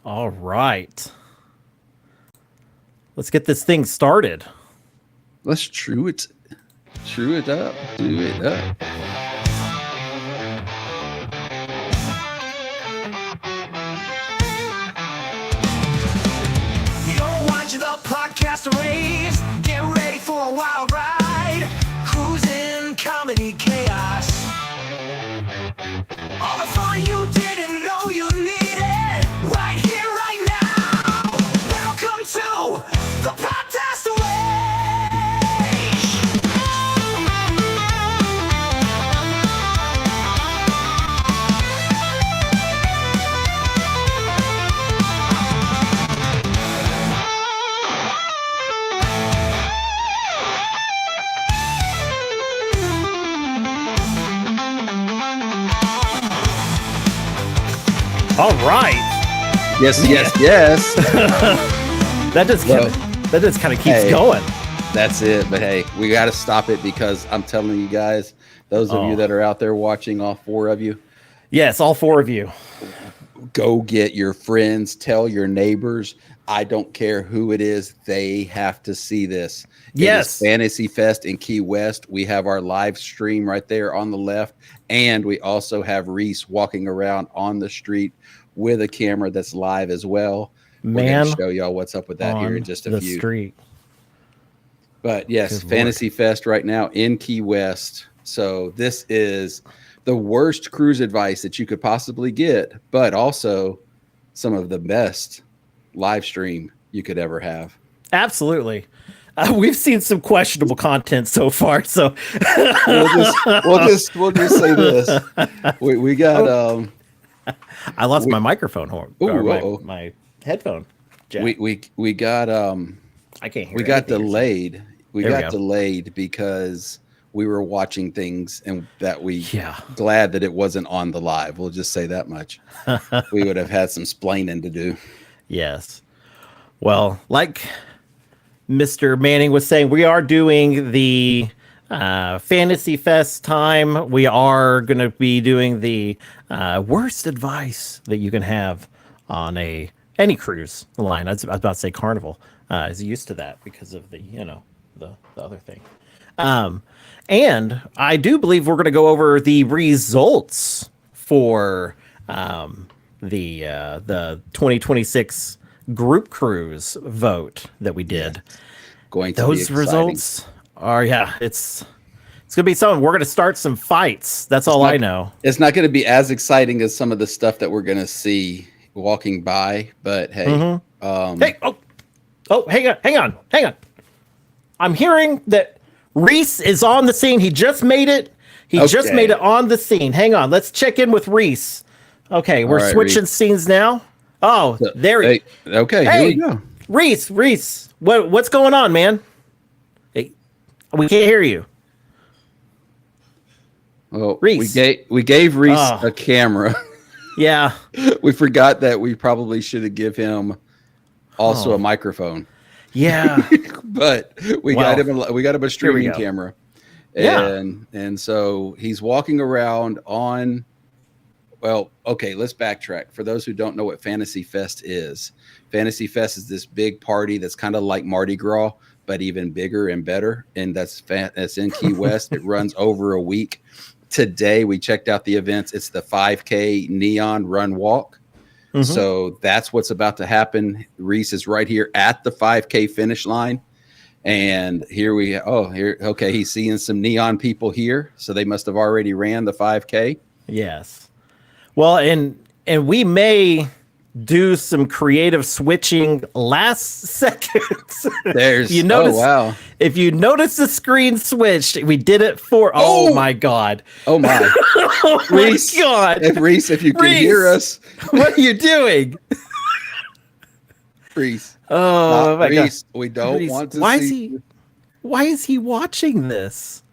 All right. Let's get this thing started. Let's true it up, do it up. You're watching the podcast race. Get ready for a wild ride. Cruising comedy chaos. All the fun you didn't know you needed. Right here, right now. Welcome to the podcast race. All right. Yes. That just kind of keeps going. That's it. But hey, we got to stop it because I'm telling you guys, those of you that are out there watching, all four of you, Yes, all four of you. go get your friends, tell your neighbors. I don't care who it is. They have to see this. Yes. It is Fantasy Fest in Key West. We have our live stream right there on the left. And we also have Reese walking around on the street with a camera that's live as well. We're going to show y'all what's up with that here in just a few. Street. But yes, Good Fantasy Lord. Fest right now in Key West. So this is the worst cruise advice that you could possibly get, but also some of the best live stream you could ever have. Absolutely. We've seen some questionable content so far, so We'll just say this: we got I lost my microphone horn. Or uh-oh. my headphone jack. we got I can't hear. we got anything you're saying. delayed. We There we got go. delayed because we were watching things, and that Yeah. glad that it wasn't on the live. We'll just say that much. We would have had some splaining to do. Yes. Well, like Mr. Manning was saying, we are doing the Fantasy Fest time. We are going to be doing the worst advice that you can have on any cruise line. I was about to say Carnival. Is used to that because of the the other thing. And I do believe we're going to go over the results for the 2026 Group Cruise vote that we did. Going to be Those exciting. results are it's gonna be something. We're gonna start some fights. That's all I know. It's not going to be as exciting as some of the stuff that we're going to see walking by, but hey, Hey, hang on. I'm hearing that Reese is on the scene. He just made it. He just Okay. made it on the scene. Hang on. Let's check in with Reese. Okay, we're right, switching Reese. scenes now. Oh, there he. Hey, okay, Hey, here we go. Reese, what's going on, man? Hey, we can't hear you. Well, Reese. we gave Reese Oh. a camera. Yeah. We forgot that we probably should have give him also Oh. a microphone. Yeah. But we Well, got him a streaming go. camera. Yeah. And so he's walking around on, well, okay, let's backtrack. For those who don't know what Fantasy Fest is this big party that's kind of like Mardi Gras, but even bigger and better. And that's in Key West. It runs over a week. Today we checked out the events. It's the 5K Neon Run Walk. So that's what's about to happen. Reese is right here at the 5K finish line. And okay, he's seeing some neon people here. So they must have already ran the 5K. Yes. Well, and we may do some creative switching last second. There's you notice, oh wow. If you notice the screen switched, we did it for oh my god. Oh my. Oh Reese, my god. Reese, if you can Reese. hear us. What are you doing? Reese. Oh my god. Reese, we don't Reese, want to why is he watching this?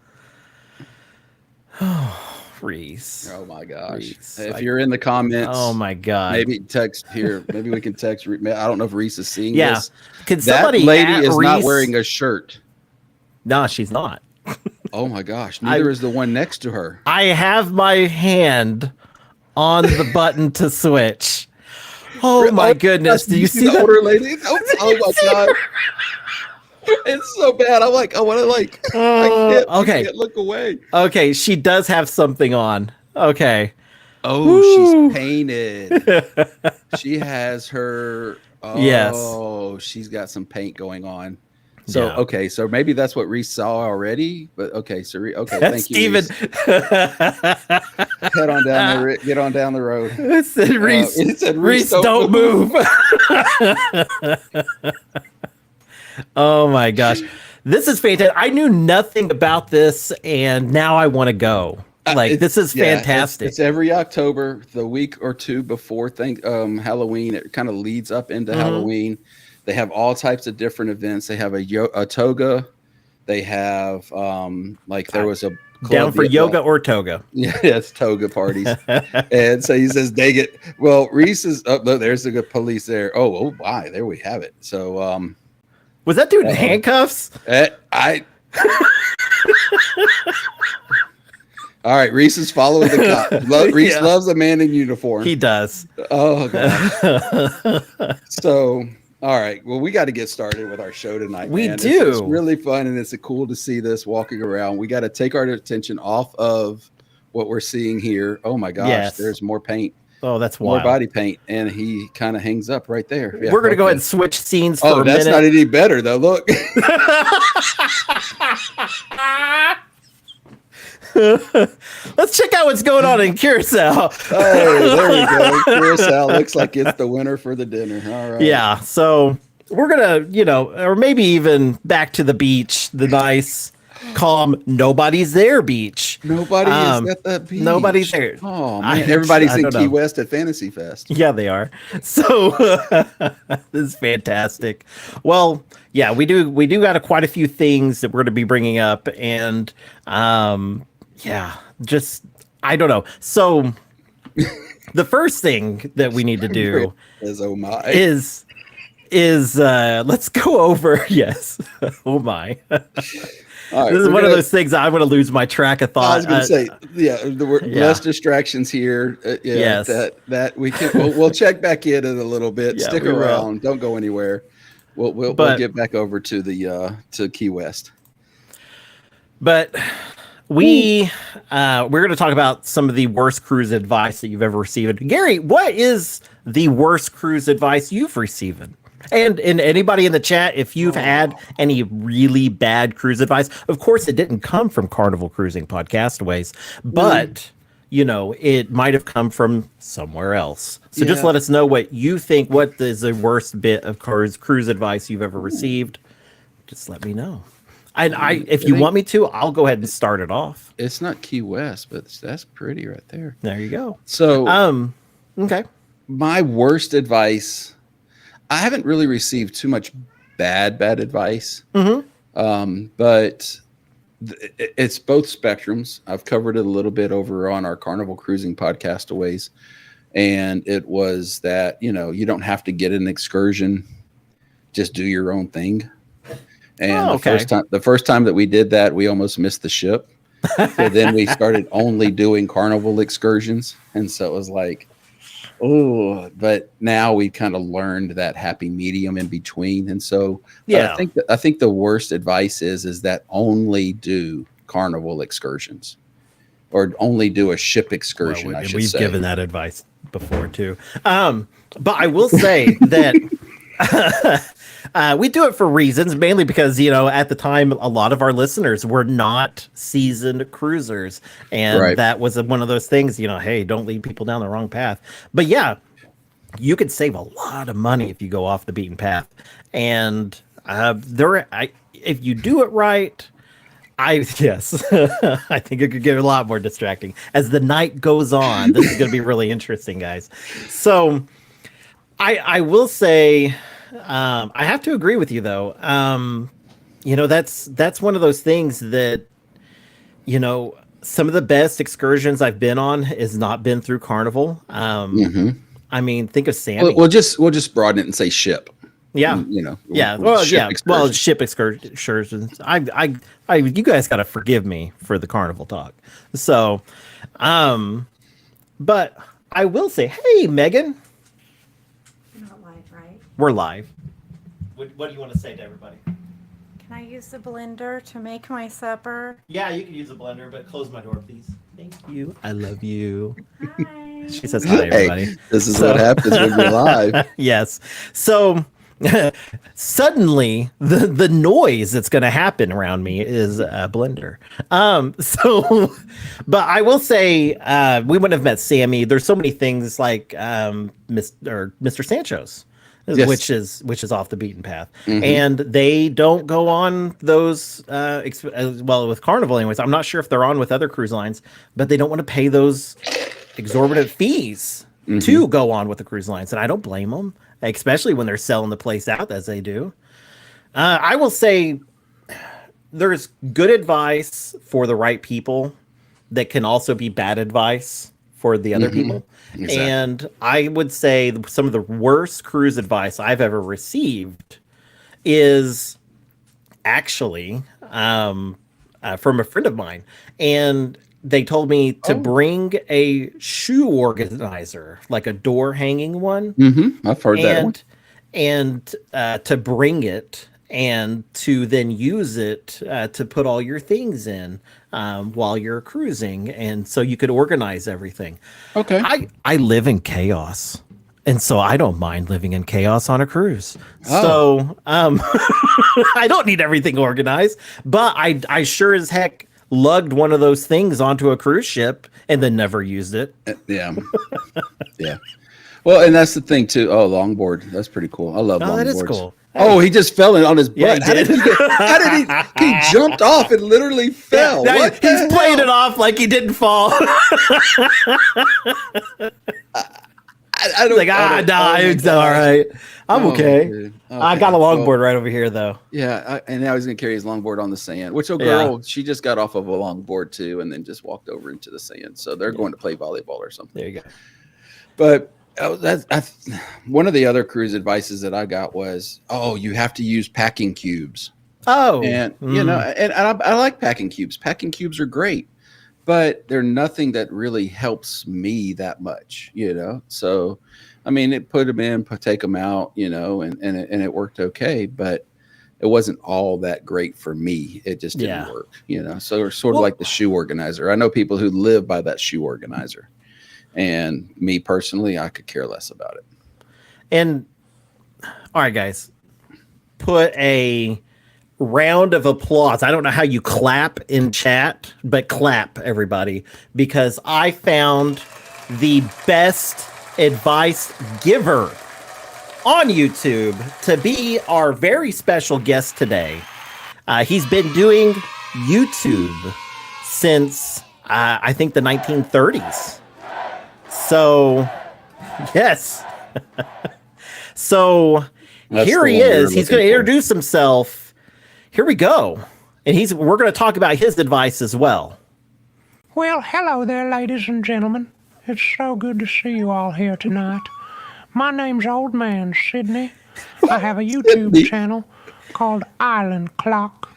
Oh, Reese. Oh my gosh. Reese, If you're in the comments, Oh my god. maybe text here. Maybe we can text. I don't know if Reese is seeing Yeah. this. Can That somebody lady at is not Reese- wearing a shirt. No, she's not. Oh my gosh. Neither is the one next to her. I have my hand on the button to switch. Oh my goodness! Did you see the that? older lady? Oh my god! It's so bad. I'm like, I want to like, I can't look away. Okay, she does have something on. Okay. Oh, Woo. she's painted. She has her. Yes. Oh, she's got some paint going on. So Yeah. okay, so maybe that's what Reese saw already. But okay, so okay, thank you, Steven. Reese. Head on down there. Get on down the road. It said, Reese, it said, Reese, don't move. Oh my gosh, this is fantastic. I knew nothing about this, and now I want to go. Like, this is fantastic. It's every October, the week or two before Halloween. It kind of leads up into Halloween. They have all types of different events. They have a toga. They have there was a club down for yoga or toga. Yeah, it's toga parties. And so he says they get Reese is up. Oh, there's the good police there. Oh my, there we have it. So was that dude in handcuffs? All right, Reese is following the cop. Reese loves a man in uniform. He does. Oh gosh. So, all right. Well, we got to get started with our show tonight. We man. do. It's really fun, and it's cool to see this walking around. We got to take our attention off of what we're seeing here. Oh my gosh, there's more paint. Oh, that's wild. More body paint, and he kind of hangs up right there. Yeah, we're gonna go ahead and switch scenes for a minute. That's not any better though. Look. Let's check out what's going on in Curacao. Oh, there we go. Curacao looks like it's the winner for the dinner. All right. Yeah. So we're gonna, or maybe even back to the beach, the nice, calm, nobody's there beach. Nobody is at the beach. Nobody's there. Oh man, everybody's in Key West at Fantasy Fest. Yeah, they are. So this is fantastic. Well, yeah, we do got quite a few things that we're going to be bringing up, and just I don't know. So the first thing that we need to do is let's go over. Yes. Oh my. All right, this is one of those things I'm going to lose my track of thought. I was going to say, less distractions here. Yes, that we can. We'll check back in a little bit. Stick around. Don't go anywhere. We'll get back over to the to Key West. But we're going to talk about some of the worst cruise advice that you've ever received. Gary, what is the worst cruise advice you've received? And anybody in the chat, if you've had any really bad cruise advice, of course, it didn't come from Carnival Cruising Podcastaways, but, it might have come from somewhere else. So just let us know what you think. What is the worst bit of cruise advice you've ever received? Just let me know. And if you want me to, I'll go ahead and start it off. It's not Key West, but that's pretty right there. There you go. So, okay. My worst advice, I haven't really received too much bad advice, but it's both spectrums. I've covered it a little bit over on our Carnival Cruising Podcastaways, and it was that, you don't have to get an excursion, just do your own thing. And the first time that we did that, we almost missed the ship. So then we started only doing Carnival excursions, and so it was like, but now we kind of learned that happy medium in between. And so I think the worst advice is that only do Carnival excursions, or only do a ship excursion. We've given that advice before too. But I will say that we do it for reasons, mainly because, at the time, a lot of our listeners were not seasoned cruisers. And that was one of those things, hey, don't lead people down the wrong path. But yeah, you could save a lot of money if you go off the beaten path. And if you do it right, I think it could get a lot more distracting. As the night goes on, this is going to be really interesting, guys. So I will say, I have to agree with you, though. That's one of those things that, some of the best excursions I've been on has not been through Carnival. I mean, think of Sammy. We'll just broaden it and say ship. Yeah. Ship excursions. You guys got to forgive me for the Carnival talk. So, but I will say, hey, Megan. We're live. What do you want to say to everybody? Can I use the blender to make my supper? Yeah, you can use a blender, but close my door, please. Thank you. I love you. Hi. She says hi, everybody. Hey, this is what happens when you're live. Yes. So suddenly the noise that's going to happen around me is a blender. But I will say we wouldn't have met Sammy. There's so many things like Mr. Sancho's. Yes. Which is off the beaten path, and they don't go on those. Well, with Carnival, anyways. I'm not sure if they're on with other cruise lines, but they don't want to pay those exorbitant fees to go on with the cruise lines, and I don't blame them, especially when they're selling the place out as they do. I will say there's good advice for the right people that can also be bad advice for the other people. Exactly. And I would say some of the worst cruise advice I've ever received is actually from a friend of mine. And they told me to bring a shoe organizer, like a door hanging one. I've heard that one. And to bring it and to then use it to put all your things in while you're cruising, and so you could organize everything. Okay. I live in chaos, and so I don't mind living in chaos on a cruise. So I don't need everything organized, but I sure as heck lugged one of those things onto a cruise ship and then never used it. Yeah. Yeah. Well, and that's the thing too. Oh, longboard. That's pretty cool. I love longboards. That is cool. Oh, he just fell in on his butt. Yeah, he did. How did he jumped off and literally fell. Now What he's the playing hell? it off like he didn't fall. I don't Like, oh my it's God. all right. I'm Oh, okay. dude. I got a Okay. longboard Well, right over here, though. yeah, and now he's gonna carry his longboard on the sand. Which Yeah. girl, she just got off of a longboard too, and then just walked over into the sand. So they're going to play volleyball or something. There you go. But one of the other cruise advices that I got was, you have to use packing cubes. Oh, And you know, and I like packing cubes. Packing cubes are great, but they're nothing that really helps me that much, you know. So, I mean, it put them in, take them out, you know, and it worked okay, but it wasn't all that great for me. It just didn't work, you know. So it's sort of like the shoe organizer. I know people who live by that shoe organizer, and me personally, I could care less about it. And all right, guys, put a round of applause. I don't know how you clap in chat, but clap, everybody, because I found the best advice giver on YouTube to be our very special guest today. He's been doing YouTube since I think the 1930s. So, yes. So That's here the he one we were is. He's going to looking for. introduce himself. Here we go. And we're going to talk about his advice as well. Well, hello there, ladies and gentlemen. It's so good to see you all here tonight. My name's Old Man Sydney. I have a YouTube channel called Island Clock.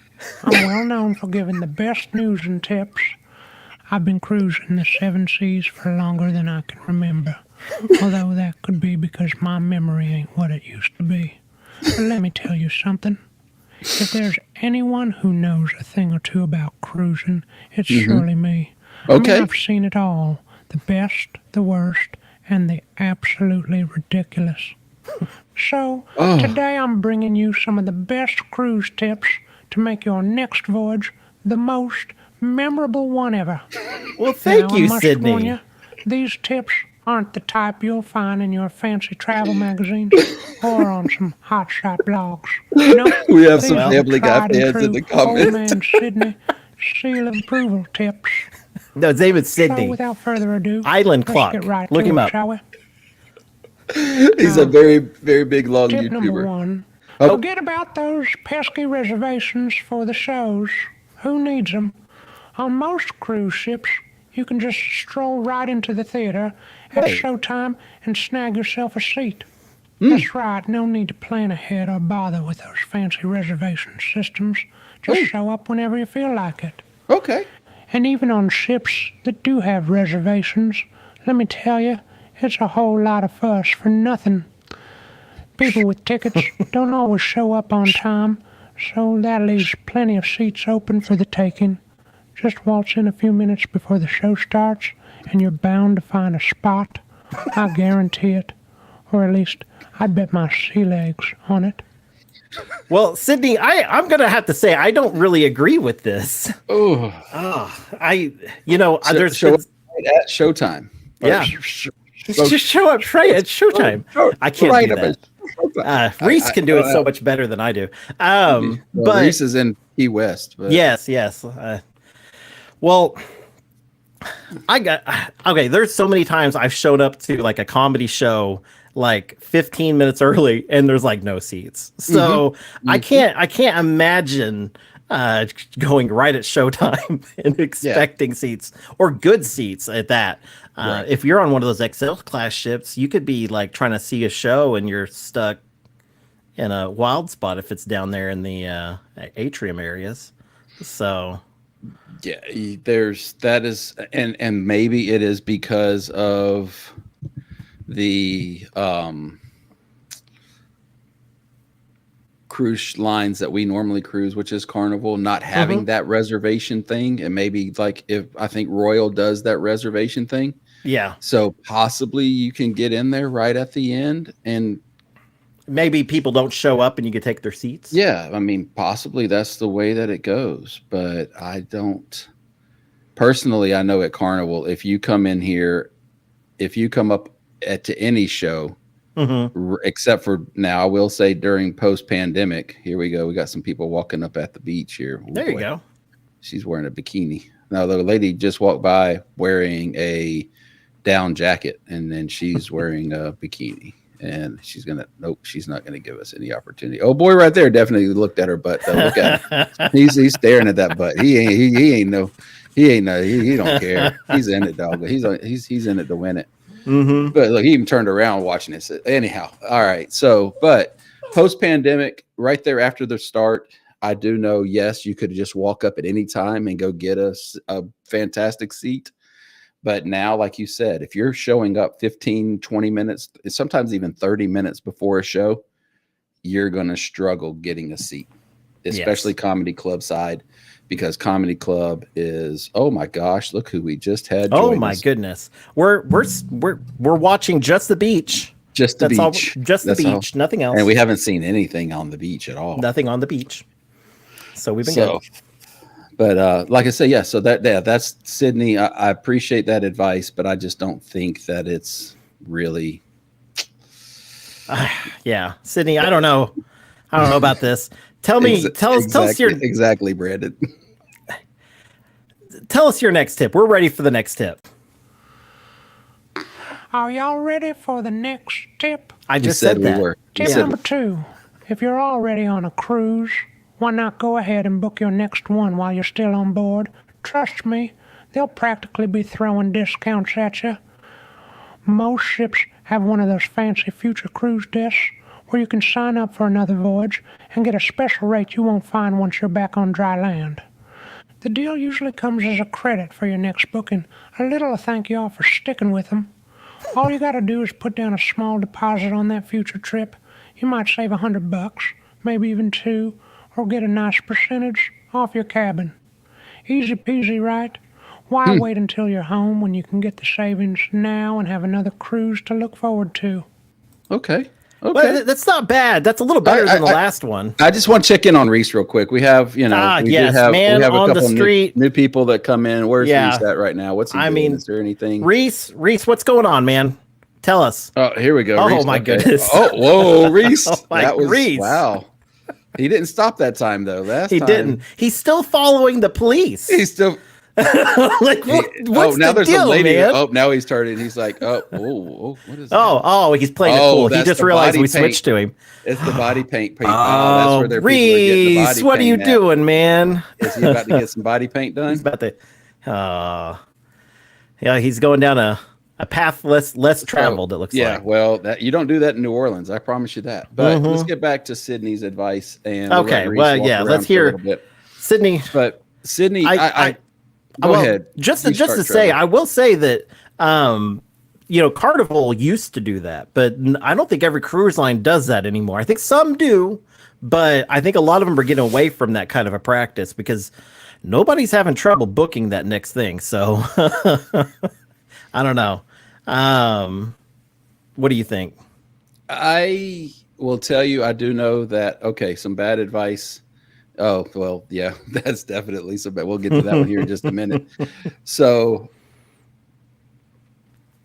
I'm well known for giving the best news and tips. I've been cruising the 7 seas for longer than I can remember, although that could be because my memory ain't what it used to be. But let me tell you something. If there's anyone who knows a thing or two about cruising, it's surely me. Okay. I mean, I've seen it all. The best, the worst, and the absolutely ridiculous. So, today I'm bringing you some of the best cruise tips to make your next voyage the most memorable one ever. Well, thank Now, you, I must Sydney. warn you, these tips aren't the type you'll find in your fancy travel magazines or on some hotshot blogs. No, We have some these are Family Guy tried and fans in the true Old comments. Man Sydney seal of approval tips. No, his name is So Sydney. without further ado, Island let's Clock. get right Look to him it, up. shall we? He's a very, very big long Tip number YouTuber. 1. Oh. Forget about those pesky reservations for the shows. Who needs them? On most cruise ships, you can just stroll right into the theater at Right. showtime and snag yourself a seat. That's right, no need to plan ahead or bother with those fancy reservation systems. Just show up whenever you feel like it. Okay. And even on ships that do have reservations, let me tell you, it's a whole lot of fuss for nothing. People with tickets don't always show up on time, so that leaves plenty of seats open for the taking. Just waltz in a few minutes before the show starts, and you're bound to find a spot. I guarantee it. Or at least, I'd bet my sea legs on it. Well, Sydney, I'm going to have to say, I don't really agree with this. Oh, There's show up at showtime. Yeah. Just show up right at showtime. I can't do that. Reese can do it so much better than I do. But Reese is in Key West. But. Yes. Well, there's so many times I've showed up to like a comedy show like 15 minutes early and there's like no seats. So I can't imagine going right at showtime and expecting seats or good seats at that. Right. If you're on one of those XL class ships, you could be like trying to see a show and you're stuck in a wild spot if it's down there in the atrium areas. So yeah, and maybe it is because of the cruise lines that we normally cruise, which is Carnival, not having that reservation thing. And maybe like if I think Royal does that reservation thing. Yeah. So possibly you can get in there right at the end and maybe people don't show up and you can take their seats. Yeah. I mean, possibly that's the way that it goes, but I don't personally, I know at Carnival, if you come in here, if you come up to any show, except for now, I will say during post-pandemic, here we go. We got some people walking up at the beach here. Ooh, there you go. She's wearing a bikini. Now the lady just walked by wearing a down jacket, and then she's wearing a bikini. And she's not gonna give us any opportunity. Oh boy, right there, definitely looked at her butt. Though. Look at him. He's staring at that butt. He don't care. He's in it, dog. He's in it to win it. But look, he even turned around watching this. Anyhow, all right. So, but post-pandemic, right there after the start, I do know, yes, you could just walk up at any time and go get us a fantastic seat. But now, like you said, if you're showing up 15, 20 minutes, sometimes even 30 minutes before a show, you're going to struggle getting a seat, especially comedy club side. Because comedy club is, oh my gosh, look who we just had. Oh my goodness, we're watching just the beach, just the beach, nothing else, and we haven't seen anything on the beach at all. Nothing on the beach. So we've been good. But like I say, yeah. So that's Sydney. I appreciate that advice, but I just don't think that it's really. Yeah, Sydney. I don't know about this. Tell us your exactly, Brandon. Tell us your next tip. We're ready for the next tip. Are y'all ready for the next tip? I just said that. We were. Tip number 2. If you're already on a cruise, why not go ahead and book your next one while you're still on board? Trust me, they'll practically be throwing discounts at you. Most ships have one of those fancy future cruise desks where you can sign up for another voyage and get a special rate you won't find once you're back on dry land. The deal usually comes as a credit for your next booking, a little to thank you all for sticking with them. All you gotta do is put down a small deposit on that future trip. You might save $100, maybe even $2, or get a nice percentage off your cabin. Easy peasy, right? Why wait until you're home when you can get the savings now and have another cruise to look forward to? Okay. Well, that's not bad. That's a little better than the last one. I just want to check in on Reese real quick. We have, we have a couple new people that come in. Where's Reese at right now? What's he doing? Is there anything? Reese, what's going on, man? Tell us. Oh, here we go. Oh, Reese, my goodness. Oh, whoa, Reese. Reese. Wow. He didn't stop that time, though. He didn't. He's still following the police. He's still... what's now the there's deal, a lady. man? Oh, now he's turning. He's like, what is that? Oh, he's playing it cool. He just realized we switched to him. It's the body paint people. Oh, that's where Reese, what are you doing, man? Is he about to get some body paint done? He's about to. He's going down a path less traveled. It looks like. Yeah, well, you don't do that in New Orleans. I promise you that. But let's get back to Sydney's advice. And let's hear Sydney. But Sydney, Go ahead. Just to say, I will say that Carnival used to do that, but I don't think every cruise line does that anymore. I think some do, but I think a lot of them are getting away from that kind of a practice because nobody's having trouble booking that next thing. So I don't know. What do you think? I will tell you, I do know that, okay, some bad advice. Oh, well, yeah, that's definitely some bad. We'll get to that one here in just a minute. So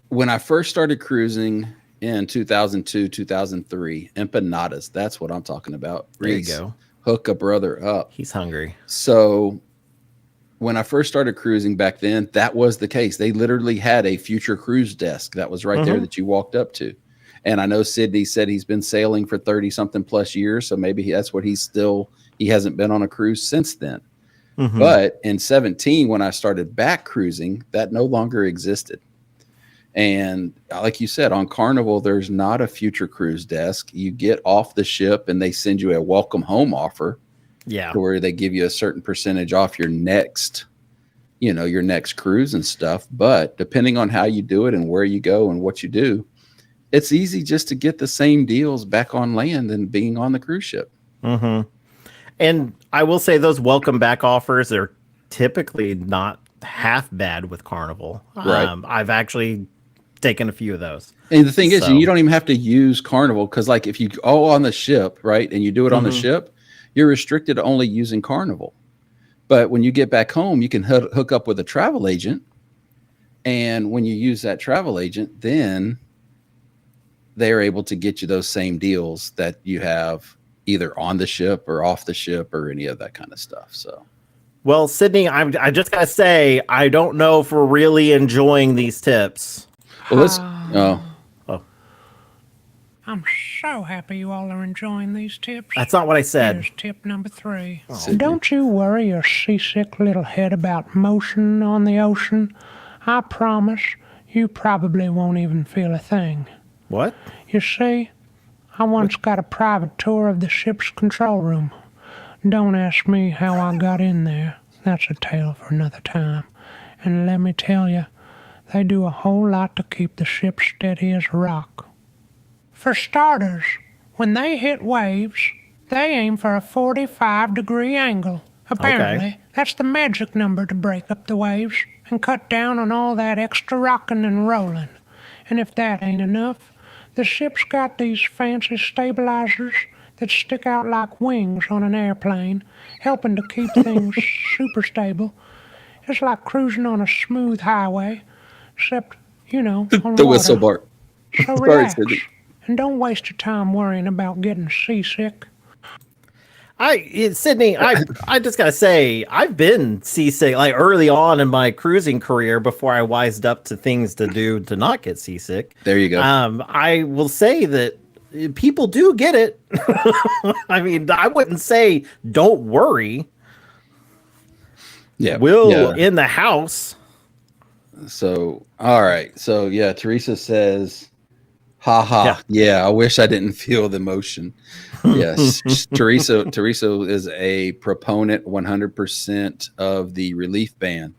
when I first started cruising in 2002, 2003, empanadas, that's what I'm talking about. There you Reese, go. hook a brother up. He's hungry. So when I first started cruising back then, that was the case. They literally had a future cruise desk that was right there that you walked up to. And I know Sydney said he's been sailing for 30 something plus years. So maybe that's what he hasn't been on a cruise since then. But in 17, when I started back cruising, that no longer existed. And like you said, on Carnival, there's not a future cruise desk. You get off the ship and they send you a welcome home offer. Yeah. Where they give you a certain percentage off your next cruise and stuff. But depending on how you do it and where you go and what you do, it's easy just to get the same deals back on land than being on the cruise ship. And I will say those welcome back offers are typically not half bad with Carnival. Right. I've actually taken a few of those. And the thing is, So- you don't even have to use Carnival because, like, if you go on the ship, right, and you do it on the ship, you're restricted to only using Carnival. But when you get back home, you can hook up with a travel agent. And when you use that travel agent, then they're able to get you those same deals that you have either on the ship or off the ship or any of that kind of stuff. So, Well, Sydney, I just gotta say, I don't know if we're really enjoying these tips. well, let's. I'm so happy you all are enjoying these tips. That's not what I said. Here's tip number 3. Sydney. Don't you worry your seasick little head about motion on the ocean. I promise you probably won't even feel a thing. What? You see, I once got a private tour of the ship's control room. Don't ask me how I got in there. That's a tale for another time. And let me tell you, they do a whole lot to keep the ship steady as a rock. For starters, when they hit waves, they aim for a 45-degree angle. Apparently, that's the magic number to break up the waves and cut down on all that extra rocking and rolling. And if that ain't enough, the ship's got these fancy stabilizers that stick out like wings on an airplane, helping to keep things super stable. It's like cruising on a smooth highway, except, on The water. whistle bar. So Sorry, relax, Sydney. and don't waste your time worrying about getting seasick. Sydney, I just gotta say, I've been seasick like early on in my cruising career before I wised up to things to do to not get seasick. There you go. I will say that people do get it. I mean, I wouldn't say don't worry. Yeah. Will Yeah. in the house. So, all right. So, yeah, Teresa says, ha ha. Yeah, I wish I didn't feel the motion. Yes. Teresa is a proponent 100% of the relief ban.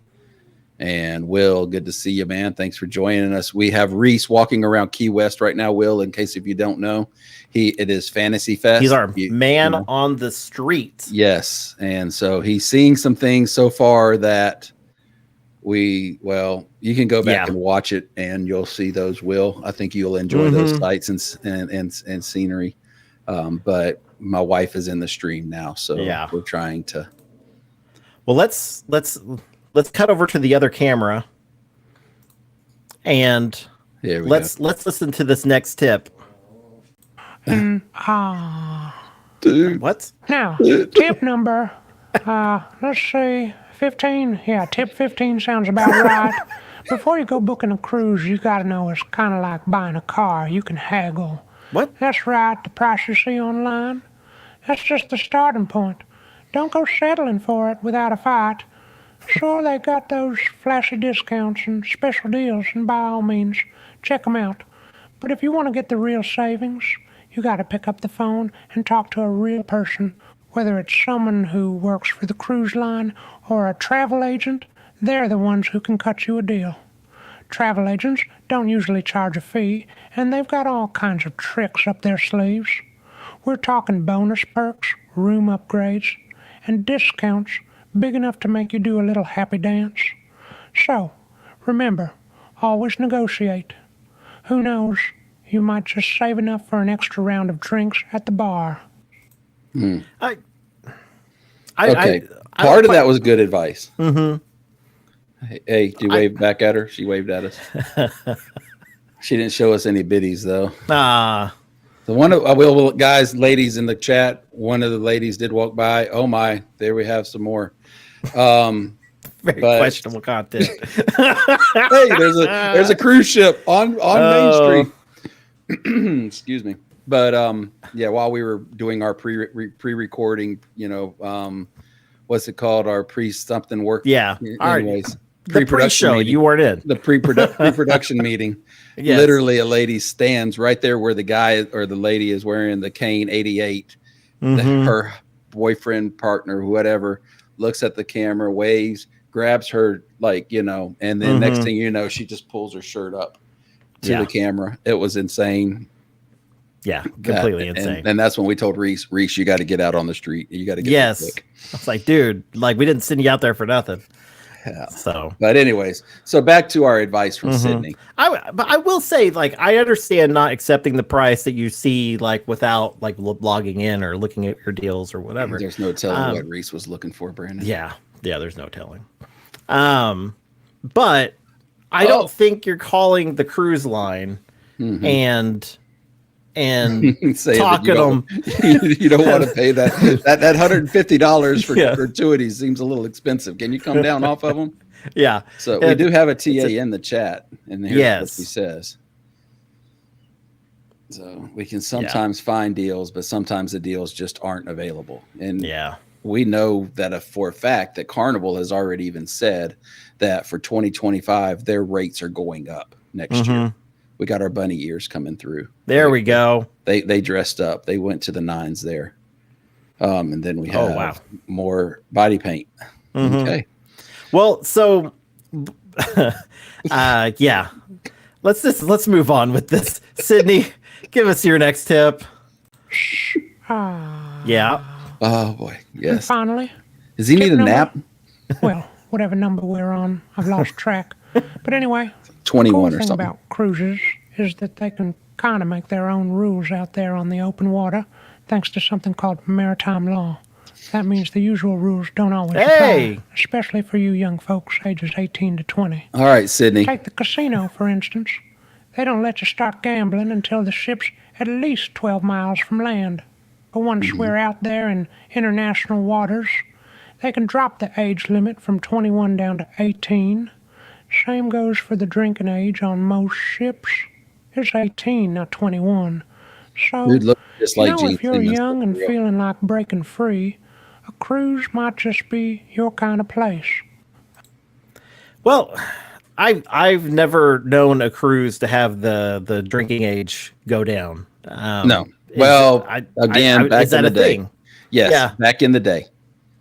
And Will, good to see you, man. Thanks for joining us. We have Reese walking around Key West right now, Will, in case if you don't know. It is Fantasy Fest. He's our man on the street. Yes. And so he's seeing some things so far that you can go back and watch it and you'll see those, Will. I think you'll enjoy those sights and scenery. But my wife is in the stream now, so we're trying to. Well, let's cut over to the other camera and let's listen to this next tip. Dude. What? Now, tip number, let's see, 15. Yeah, tip 15 sounds about right. Before you go booking a cruise, you got to know it's kind of like buying a car. You can haggle. What? That's right, the price you see online. That's just the starting point. Don't go settling for it without a fight. Sure, they got those flashy discounts and special deals, and by all means, check them out. But if you want to get the real savings, you got to pick up the phone and talk to a real person, whether it's someone who works for the cruise line or a travel agent. They're the ones who can cut you a deal. travel agents don't usually charge a fee, and they've got all kinds of tricks up their sleeves. We're talking bonus perks, room upgrades, and discounts big enough to make you do a little happy dance. So, remember, always negotiate. Who knows, you might just save enough for an extra round of drinks at the bar. I Okay. Part of that was good advice. Mm-hmm. Hey, do you wave back at her? She waved at us. She didn't show us any biddies, though. The one of well, guys, ladies in the chat, one of the ladies did walk by. Oh my, there we have some more. Very questionable content. Hey, there's a cruise ship on Main Street. Excuse me. But yeah, while we were doing our pre-recording, what's it called? Our pre-something work. Yeah. Anyways, the pre-show, you weren't in. The pre-production meeting. Yes. Literally, a lady stands right there where the guy or the lady is wearing the Kane 88. Her boyfriend, partner, whatever, looks at the camera, waves, grabs her, and then next thing you know, she just pulls her shirt up to the camera. It was insane. Yeah, completely insane. And that's when we told Reese, you got to get out on the street. You got to get I was like, dude, we didn't send you out there for nothing. Yeah. So, but anyways, so back to our advice from Sydney. But I will say, I understand not accepting the price that you see, without logging in or looking at your deals or whatever. There's no telling what Reese was looking for, Brandon. Yeah, there's no telling. But I don't think you're calling the cruise line and talking them. You don't want to pay that $150 for gratuities seems a little expensive. Can you come down off of them? Yeah. So we do have a TA in the chat, and here's what he says. So we can sometimes find deals, but sometimes the deals just aren't available. And we know that for a fact that Carnival has already even said that for 2025, their rates are going up next year. We got our bunny ears coming through. There we go. They dressed up. They went to the nines there. And then we have more body paint. Okay. Well, so let's move on with this. Sydney, give us your next tip. Yeah. Oh boy. Yes. And finally. Does he need a nap? Well, whatever number we're on, I've lost track. But anyway. 21 the or cool thing something. About cruises is that they can kind of make their own rules out there on the open water, thanks to something called maritime law. That means the usual rules don't always apply, especially for you young folks ages 18 to 20. All right, Sydney. Take the casino, for instance. They don't let you start gambling until the ship's at least 12 miles from land. But once we're out there in international waters, they can drop the age limit from 21 down to 18. Same goes for the drinking age on most ships. It's 18, not 21. So, just like if you're young and feeling like breaking free, a cruise might just be your kind of place. Well, I've never known a cruise to have the drinking age go down. No. Well, back in the day. Thing? Yes, back in the day.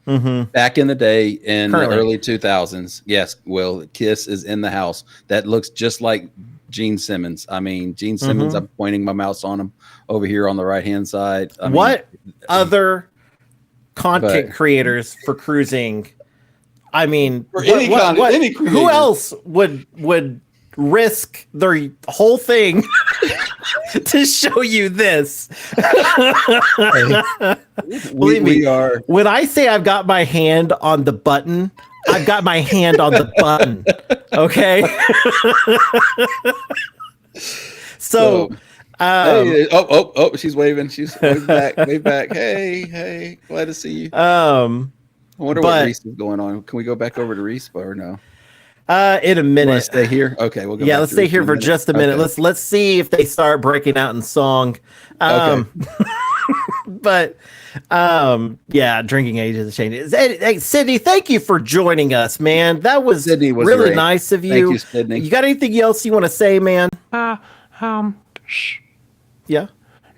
Back in the day in the early 2000s. Yes, Will, Kiss is in the house. That looks just like Gene Simmons. I mean, Gene Simmons, I'm pointing my mouse on him over here on the right-hand side. What other content creators for cruising? I mean, who else would risk their whole thing to show you this? Believe me, when I say I've got my hand on the button, I've got my hand on the button. Okay. So she's waving. She's waving back. Wave back. Hey, glad to see you. I wonder what Reese is going on. Can we go back over to Reese or no? In a minute. Stay here. Okay, we'll go. Yeah, let's stay here for just a minute. Okay. Let's see if they start breaking out in song. But drinking age is changing. Hey, Sydney, thank you for joining us, man. That was really great. Nice of you. Thank you, Sydney. You got anything else you want to say, man? Yeah.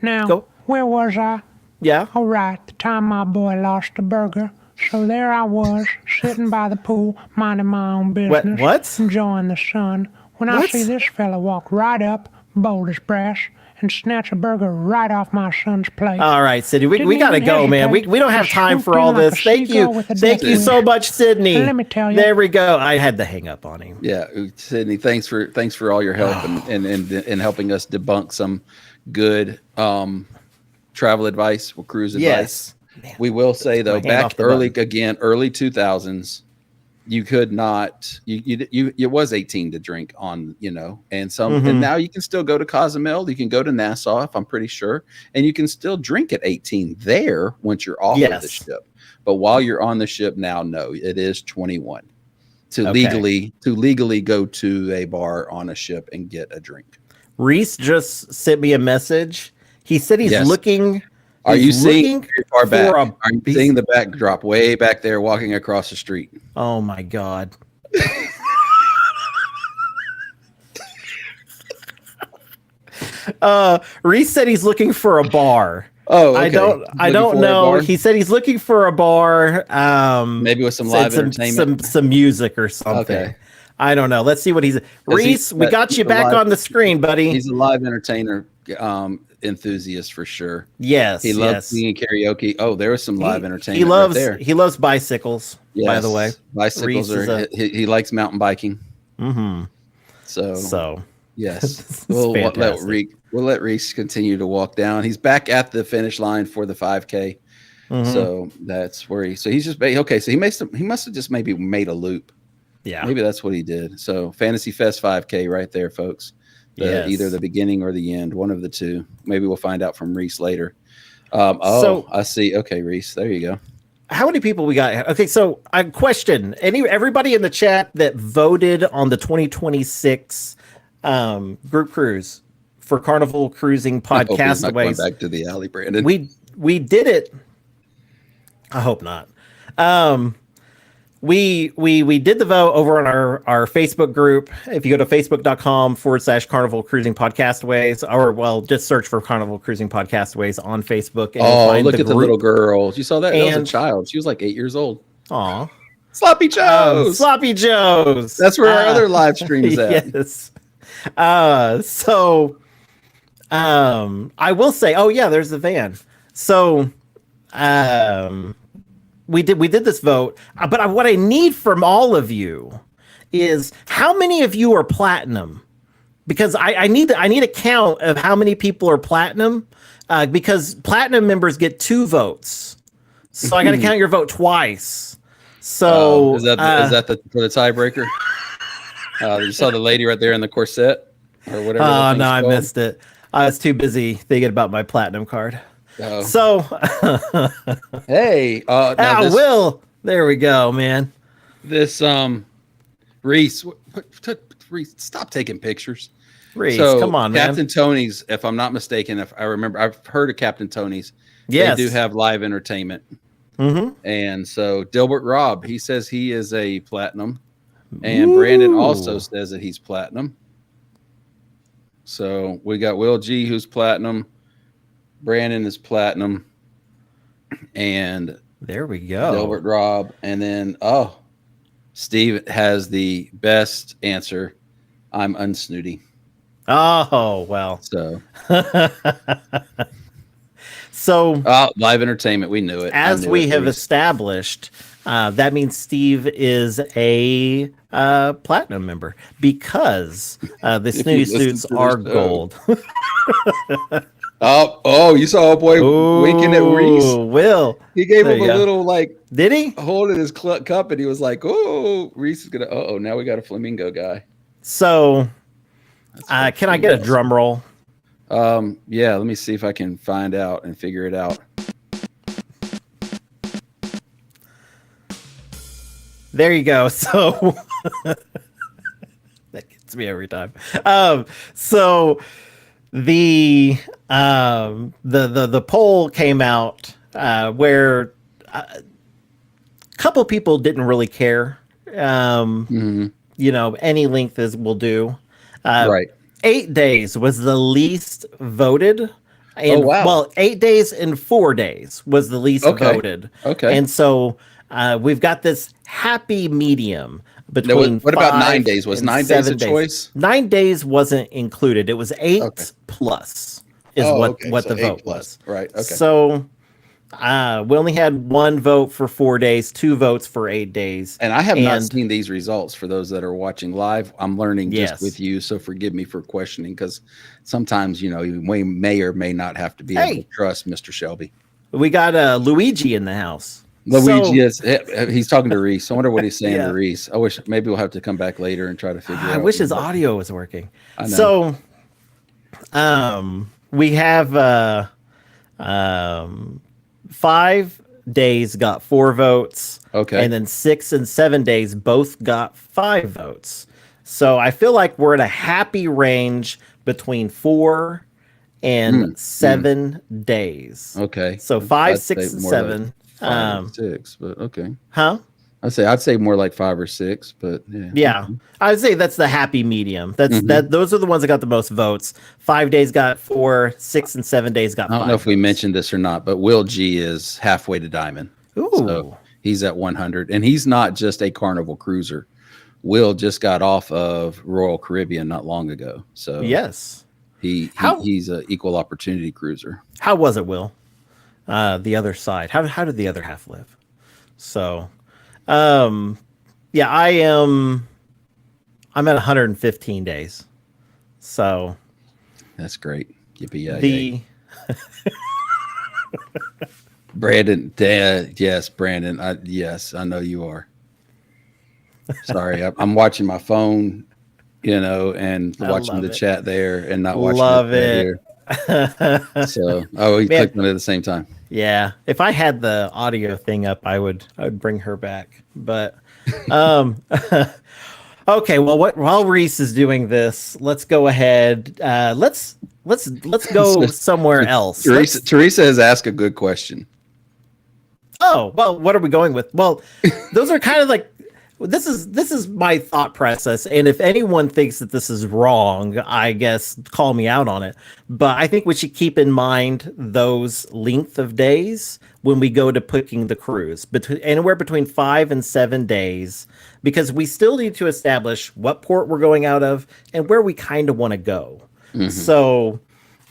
Now, where was I? Yeah. All right. The time my boy lost a burger. So there I was, sitting by the pool, minding my own business. What? Enjoying the sun when I What? see this fella walk right up, bold as brass, and snatch a burger right off my son's plate. All right, Sydney, we Didn't got to even go, man. hesitate, We don't have just time for swooped all in like this. a Thank seagull you. with a Thank death you wish. so much, Sydney. And let me tell you- There we go. I had to hang up on him. Yeah, Sydney, thanks for all your help and helping us debunk some good travel advice or cruise advice. Yes. Man, We will say though, my hand off back the early button. again, early 2000s, you could not you it was 18 to drink on, and and now you can still go to Cozumel, you can go to Nassau, if I'm pretty sure, and you can still drink at 18 there once you're off of the Yes. ship. But while you're on the ship now, no, it is 21 to Okay. legally go to a bar on a ship and get a drink. Reese just sent me a message. He said he's Yes. looking. Are he's you seeing looking very far back? for a- Are you he's- seeing the backdrop way back there walking across the street? Oh my God. Reese said he's looking for a bar. Oh, okay. I don't Looking for a know. bar? He said he's looking for a bar. Maybe with some said live entertainment. some music or something. Okay. I don't know. Let's see what he's. Reese, we got he's you a back live- on the screen, buddy. He's a live entertainer enthusiast for sure. Yes, He loves yes. singing karaoke. Oh, there was some live entertainment. He loves right there. he loves bicycles. By the way, Yes. Bicycles Reese is are. He likes mountain biking. mm-hmm. So yes, This is we'll fantastic. let Reese continue to walk down. He's back at the finish line for the 5K. Mhm. So that's where he's just okay. So he must have just maybe made a loop. Yeah, Maybe that's what he did. So Fantasy Fest 5K right there, folks. Yes. Either the beginning or the end, one of the two. Maybe we'll find out from Reese later. So- I see. Okay, Reese, there you go. How many people we got? Okay, so a question. Everybody in the chat that voted on the 2026 group cruise for Carnival Cruising I hope he's Podcast not going Ways. back to the alley, Brandon. We did it. I hope not. We did the vote over on our Facebook group. If you go to facebook.com/Carnival Cruising Podcast Ways, or well, just search for Carnival Cruising Podcast Ways on Facebook. And you'll find look at the group. little girl. You saw that? That was a And- child. She was like 8 years old. Aw. Sloppy Joe's. Sloppy Joe's. That's where our other live stream is at. Yes. So I will say, oh yeah, there's the van. So we did this vote, but what I need from all of you is how many of you are platinum? Because I need a count of how many people are platinum, because platinum members get 2 votes. So I got to count your vote twice. So is that for the tiebreaker? You saw the lady right there in the corset or whatever. Oh that thing's no, I called? missed it. I was too busy thinking about my platinum card. Oh. So, Hey, now this, Will, there we go, man. this Reese, Reese, stop taking pictures. Reese, So come on, man. Captain Tony's, if I'm not mistaken, if I remember, I've heard of Captain Tony's. Yes. They do have live entertainment. Mm-hmm. And so Dilbert Robb, he says he is a platinum. And Brandon also Ooh. says that he's platinum. So we got Will G, who's platinum. Brandon is platinum. And There we go. Dilbert Robb. And then, Steve has the best answer. I'm unsnooty. Oh well. So, So live entertainment. We knew it. I as knew we it, have Reese. established, that means Steve is a platinum member because the If you snooty listen suits to this are show. gold. You saw a boy winking at Reese. Will, He gave There him you a go. little like did he? holding his cup, and he was like, "Oh, Reese is gonna. Oh, now we got a flamingo guy." So, That's can I get a drum roll? Yeah. Let me see if I can find out and figure it out. There you go. So that gets me every time. So the poll came out where a couple people didn't really care. Any length is will do. Right. 8 days was the least voted. And, Oh, wow. Well, 8 days and 4 days was the least Okay. voted. Okay. And so we've got this happy medium between what about 9 5 days? Was and 9 days 7 a choice? 9 days wasn't included. It was 8 Okay. plus is Oh, what okay. what So the 8 vote plus. was. Right. Okay. So we only had 1 vote for 4 days, 2 votes for 8 days. And I have not And seen these results for those that are watching live. I'm learning just Yes. with you, so forgive me for questioning, because sometimes you may or may not have to be able Hey. to trust Mr. Shelby. we got Luigi in the house. Luigi So, is he's talking to Reese. I wonder what he's saying Yeah. to Reese. I wish maybe we'll have to come back later and try to figure out. I wish his what- audio was working. I know. So, we have 5 days got 4 votes. Okay. And then 6 and 7 days both got 5 votes. So I feel like we're at a happy range between 4 and 7 days. Okay. So 5, I'd 6, say and more like 7. 5 or 6, but okay. Huh? I'd say more like 5 or 6, but yeah. Yeah, I would say that's the happy medium. That's Mm-hmm. that. Those are the ones that got the most votes. 5 days got 4, 6 and 7 days got 5. I don't know if we votes. mentioned this or not, but Will G is halfway to diamond. Ooh, So he's at 100, and he's not just a Carnival cruiser. Will just got off of Royal Caribbean not long ago, so yes. How- he's an equal opportunity cruiser. How was it, Will? The other side. How did the other half live? So, yeah, I'm at 115 days. So That's great. Yippee the Brandon, yes, Brandon. Yes, I know you are. Sorry, I'm watching my phone, and I watching love the it. chat there, and not watching Love it it. here. So, we Man. clicked on it at the same time. Yeah, if I had the audio thing up, I would bring her back. But okay, well, while Reese is doing this, let's go ahead. Let's go somewhere else. Teresa has asked a good question. Oh, well, what are we going with? Well, those are kind of like this is my thought process, and if anyone thinks that this is wrong, I guess call me out on it. But I think we should keep in mind those length of days when we go to booking the cruise, anywhere between 5 and 7 days, because we still need to establish what port we're going out of and where we kind of want to go. So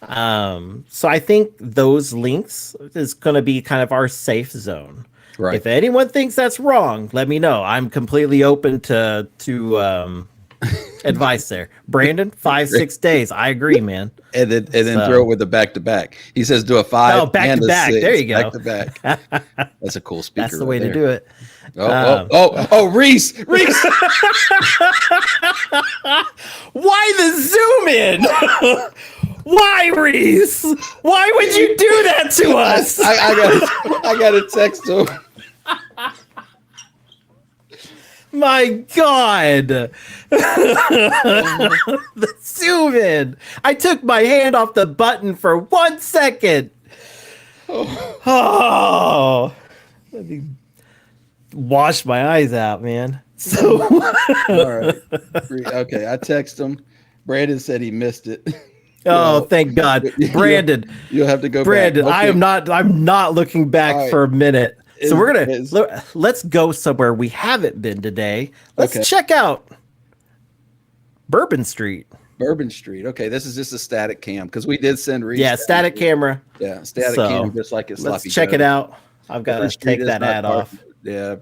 I think those links is going to be kind of our safe zone. Right. If anyone thinks that's wrong, let me know. I'm completely open to advice there. Brandon, 5, 6 days. I agree, man. And then So- throw it with the back to back. He says do a 5. Oh, back and to a back. 6, There you go. Back to back. That's a cool speaker. That's the way to do it. Reese. Why the zoom in? Why, Reese? Why would you do that to us? I got to text him. My God. The zoom in. I took my hand off the button for 1 second. Oh. Let me wash my eyes out, man. So All right. Okay, I text him. Brandon said he missed it. oh, thank God. Brandon. You'll have to go Brandon, back. Okay. I'm not looking back All right. for a minute. So we're Is- let's go somewhere we haven't been today. Let's Okay. check out Bourbon Street. Bourbon Street. Okay, this is just a static cam because we did send Reese. Yeah, static camera. Yeah, static So, cam, just like it's Let's Sloppy check Joe. it out. I've got Bourbon to Street take is that not ad part- off. Yeah,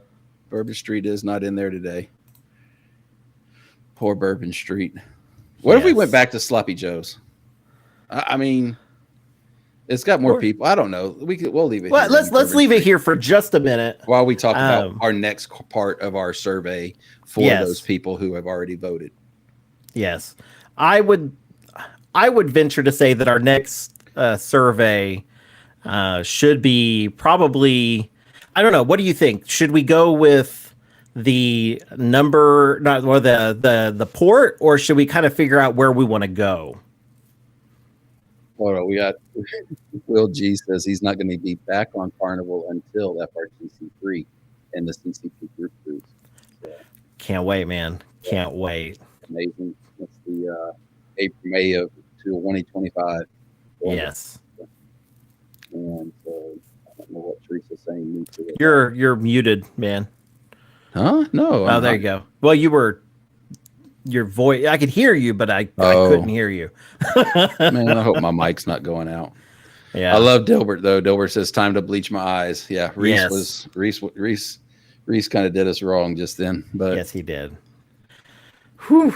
Bourbon Street is not in there today. Poor Bourbon Street. What if we Yes. went back to Sloppy Joe's? I mean, it's got more Or- people. I don't know. We'll leave it. Well, here let's in Bourbon leave it Street here for just a minute. while we talk about Um, our next part of our survey for Yes. those people who have already voted. Yes, I would venture to say that our next survey should be probably. I don't know. What do you think? Should we go with the number, not or the port, or should we kind of figure out where we want to go? Hold on, we got Will G says he's not going to be back on Carnival until FRTC3 and the CCP Group Cruise. Can't wait, man. Can't wait. Amazing. That's the May of 2025. Yes, And I don't know what Teresa's saying. Me to it. you're muted, man. Huh? No. Oh, there you go. Well, your voice. I could hear you, but I couldn't hear you. Man, I hope my mic's not going out. Yeah. I love Dilbert though. Dilbert says time to bleach my eyes. Yeah, Yes. Reese kind of did us wrong just then, but Yes, he did. Whew.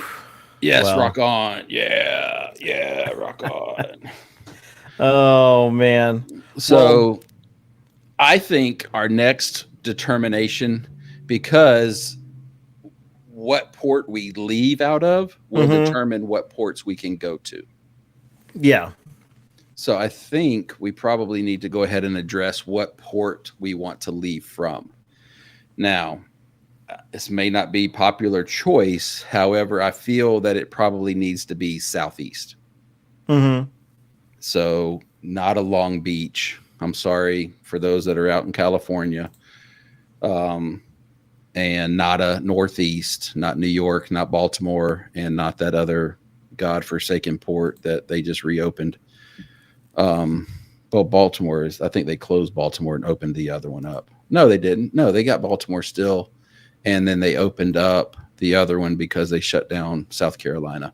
yes, Well. rock on. Yeah, rock on. Oh man. So I think our next determination, because what port we leave out of will determine what ports we can go to. Yeah. So I think we probably need to go ahead and address what port we want to leave from. Now, this may not be popular choice. However, I feel that it probably needs to be southeast. So not a Long Beach. I'm sorry for those that are out in California. And not a Northeast, not New York, not Baltimore, and not that other godforsaken port that they just reopened. Well, Baltimore is, I think they closed Baltimore and opened the other one up. No, they didn't. No, they got Baltimore still. And then they opened up the other one because they shut down South Carolina.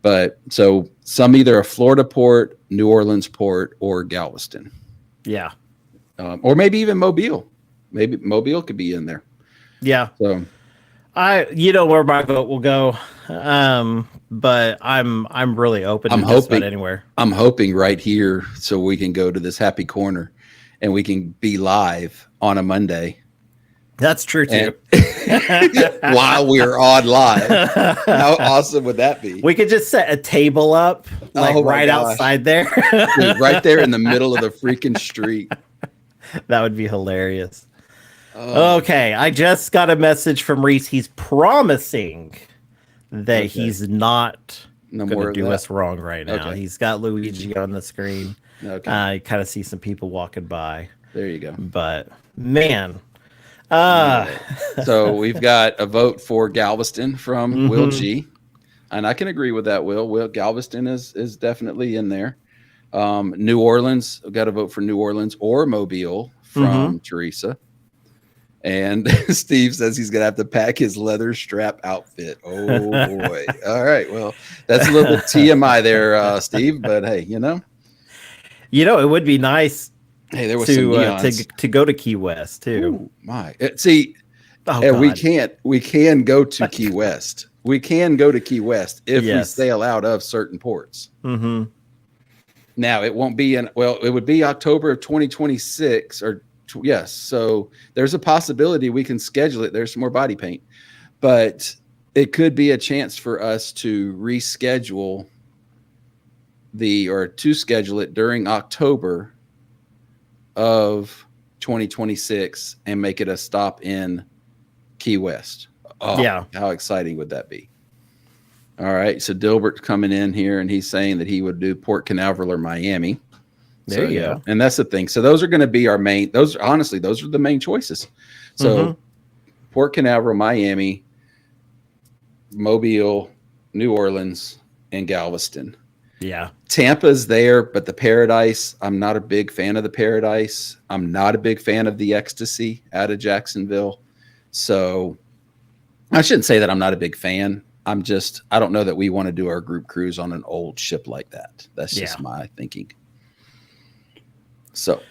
But so some either a Florida port, New Orleans port, or Galveston. Yeah. Or maybe even Mobile. Maybe Mobile could be in there. Yeah. So you know where my vote will go. But I'm really open to just about anywhere. I'm hoping right here so we can go to this happy corner and we can be live on a Monday. That's true too. While we're on live. How awesome would that be? We could just set a table up right outside there. Dude, right there in the middle of the freaking street. That would be hilarious. Okay, I just got a message from Reese. He's promising that he's not going to do us wrong right now. Okay. He's got Luigi on the screen. Okay. I kind of see some people walking by. There you go. But man. So we've got a vote for Galveston from Will G. And I can agree with that, Will. Galveston is definitely in there. New Orleans, we've got a vote for New Orleans or Mobile from Teresa. And Steve says he's going to have to pack his leather strap outfit. Oh, boy. All right. Well, that's a little TMI there, Steve. But, hey, you know. It would be nice there was to go to Key West, too. Ooh, my. See, we can go to Key West. We can go to Key West if we sail out of certain ports. Now, it won't be it would be October of 2026 or yes. So there's a possibility we can schedule it. There's some more body paint, but it could be a chance for us to reschedule to schedule it during October of 2026 and make it a stop in Key West. Oh, yeah. How exciting would that be? All right. So Dilbert's coming in here and he's saying that he would do Port Canaveral or Miami. There you go. And that's the thing. So those are going to be our main, those are the main choices. So Port Canaveral, Miami, Mobile, New Orleans, and Galveston. Yeah. Tampa's there, but the Paradise, I'm not a big fan of the Paradise. I'm not a big fan of the Ecstasy out of Jacksonville. So I shouldn't say that I'm not a big fan. I don't know that we want to do our group cruise on an old ship like that. That's just my thinking. So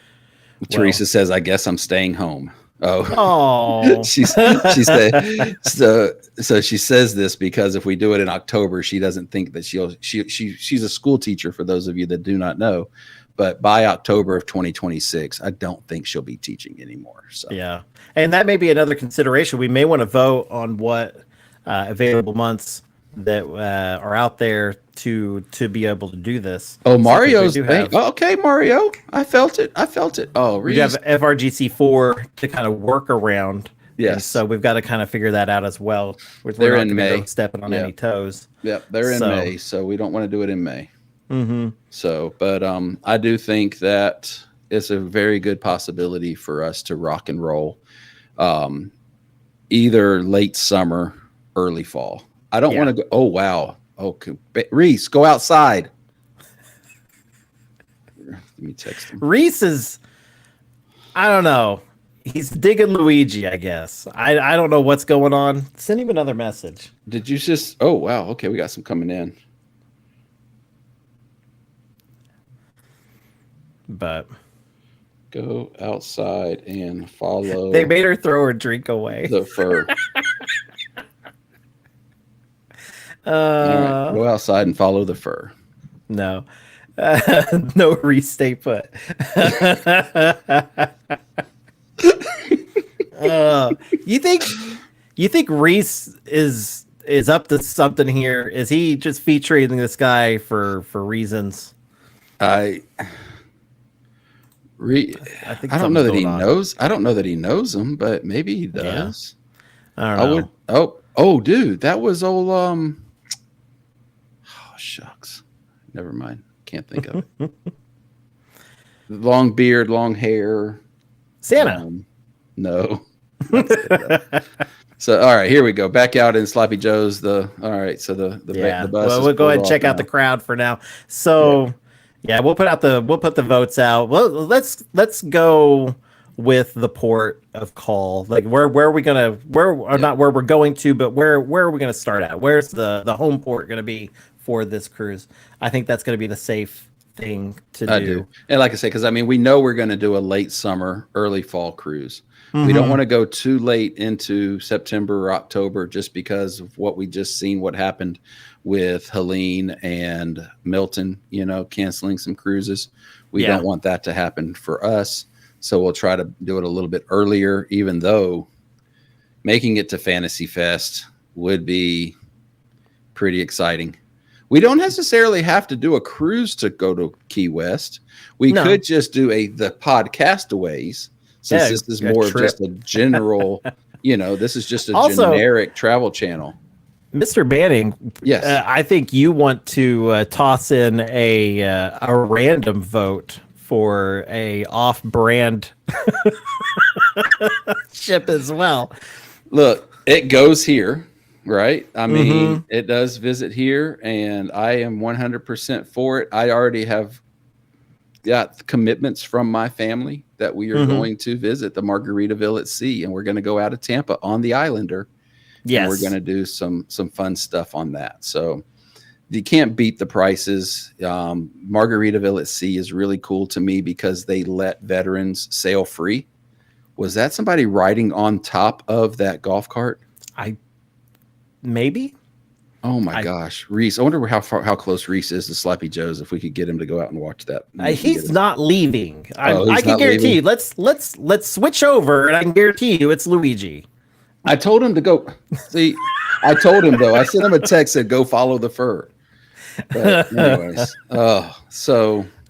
Teresa says, I guess I'm staying home. Oh, she said, so she says this because if we do it in October, she doesn't think that she's a school teacher for those of you that do not know, but by October of 2026, I don't think she'll be teaching anymore. So, yeah. And that may be another consideration. We may want to vote on what available months that are out there to be able to do this. Oh, Mario's okay, Mario. I felt it. Oh, we have FRGC 4 to kind of work around. Yes. So we've got to kind of figure that out as well. They're in May. Stepping on any toes. Yep, they're in May, so we don't want to do it in May. So, but I do think that it's a very good possibility for us to rock and roll, either late summer, early fall. I don't want to go. Oh, wow. Okay. Reese, go outside. Let me text him. Reese is, I don't know. He's digging Luigi, I guess. I don't know what's going on. Send him another message. Did you just? Oh wow. Okay, we got some coming in. But Go outside and follow. they made her throw her drink away. The fur. All right, go outside and follow the fur. No. No restate put. You think Reese is up to something here? Is he just featuring this guy for reasons? I think don't know that he something's going on. knows. I don't know that he knows him, but maybe he does. I don't know. Oh, dude, that was old. Oh, shucks. Never mind. Can't think of it. Long beard, long hair. Santa. No. So, all right, here we go. Back out in Sloppy Joe's. The bus. Well, we'll go ahead and check out the crowd for now. So, yeah, we'll put the votes out. Well, let's go with the port of call. Like where are we gonna not where we're going to, but where are we gonna start at? Where's the home port gonna be for this cruise? I think that's gonna be the safe thing to do. I do. And like I say, because I mean, we know we're going to do a late summer, early fall cruise. We don't want to go too late into September or October just because of what we just seen, what happened with Helene and Milton, canceling some cruises. We don't want that to happen for us. So we'll try to do it a little bit earlier, even though making it to Fantasy Fest would be pretty exciting. We don't necessarily have to do a cruise to go to Key West. We could just do the Podcastaways, since this is more of just a general, this is just a generic travel channel. Mr. Manning, yes, I think you want to toss in a random vote for a off-brand ship as well. Look, it goes here. Right. I mean, it does visit here, and I am 100% for it. I already have got commitments from my family that we are going to visit the Margaritaville at Sea, and we're going to go out of Tampa on the Islander. Yes. And we're going to do some fun stuff on that. So you can't beat the prices. Margaritaville at Sea is really cool to me because they let veterans sail free. Was that somebody riding on top of that golf cart? Maybe. Oh my gosh, Reese! I wonder how close Reese is to Sloppy Joe's. If we could get him to go out and watch that, he's not leaving. I can guarantee you. Let's switch over, and I can guarantee you it's Luigi. I told him to go. See, I told him though. I sent him a text said go follow the fur. But anyways,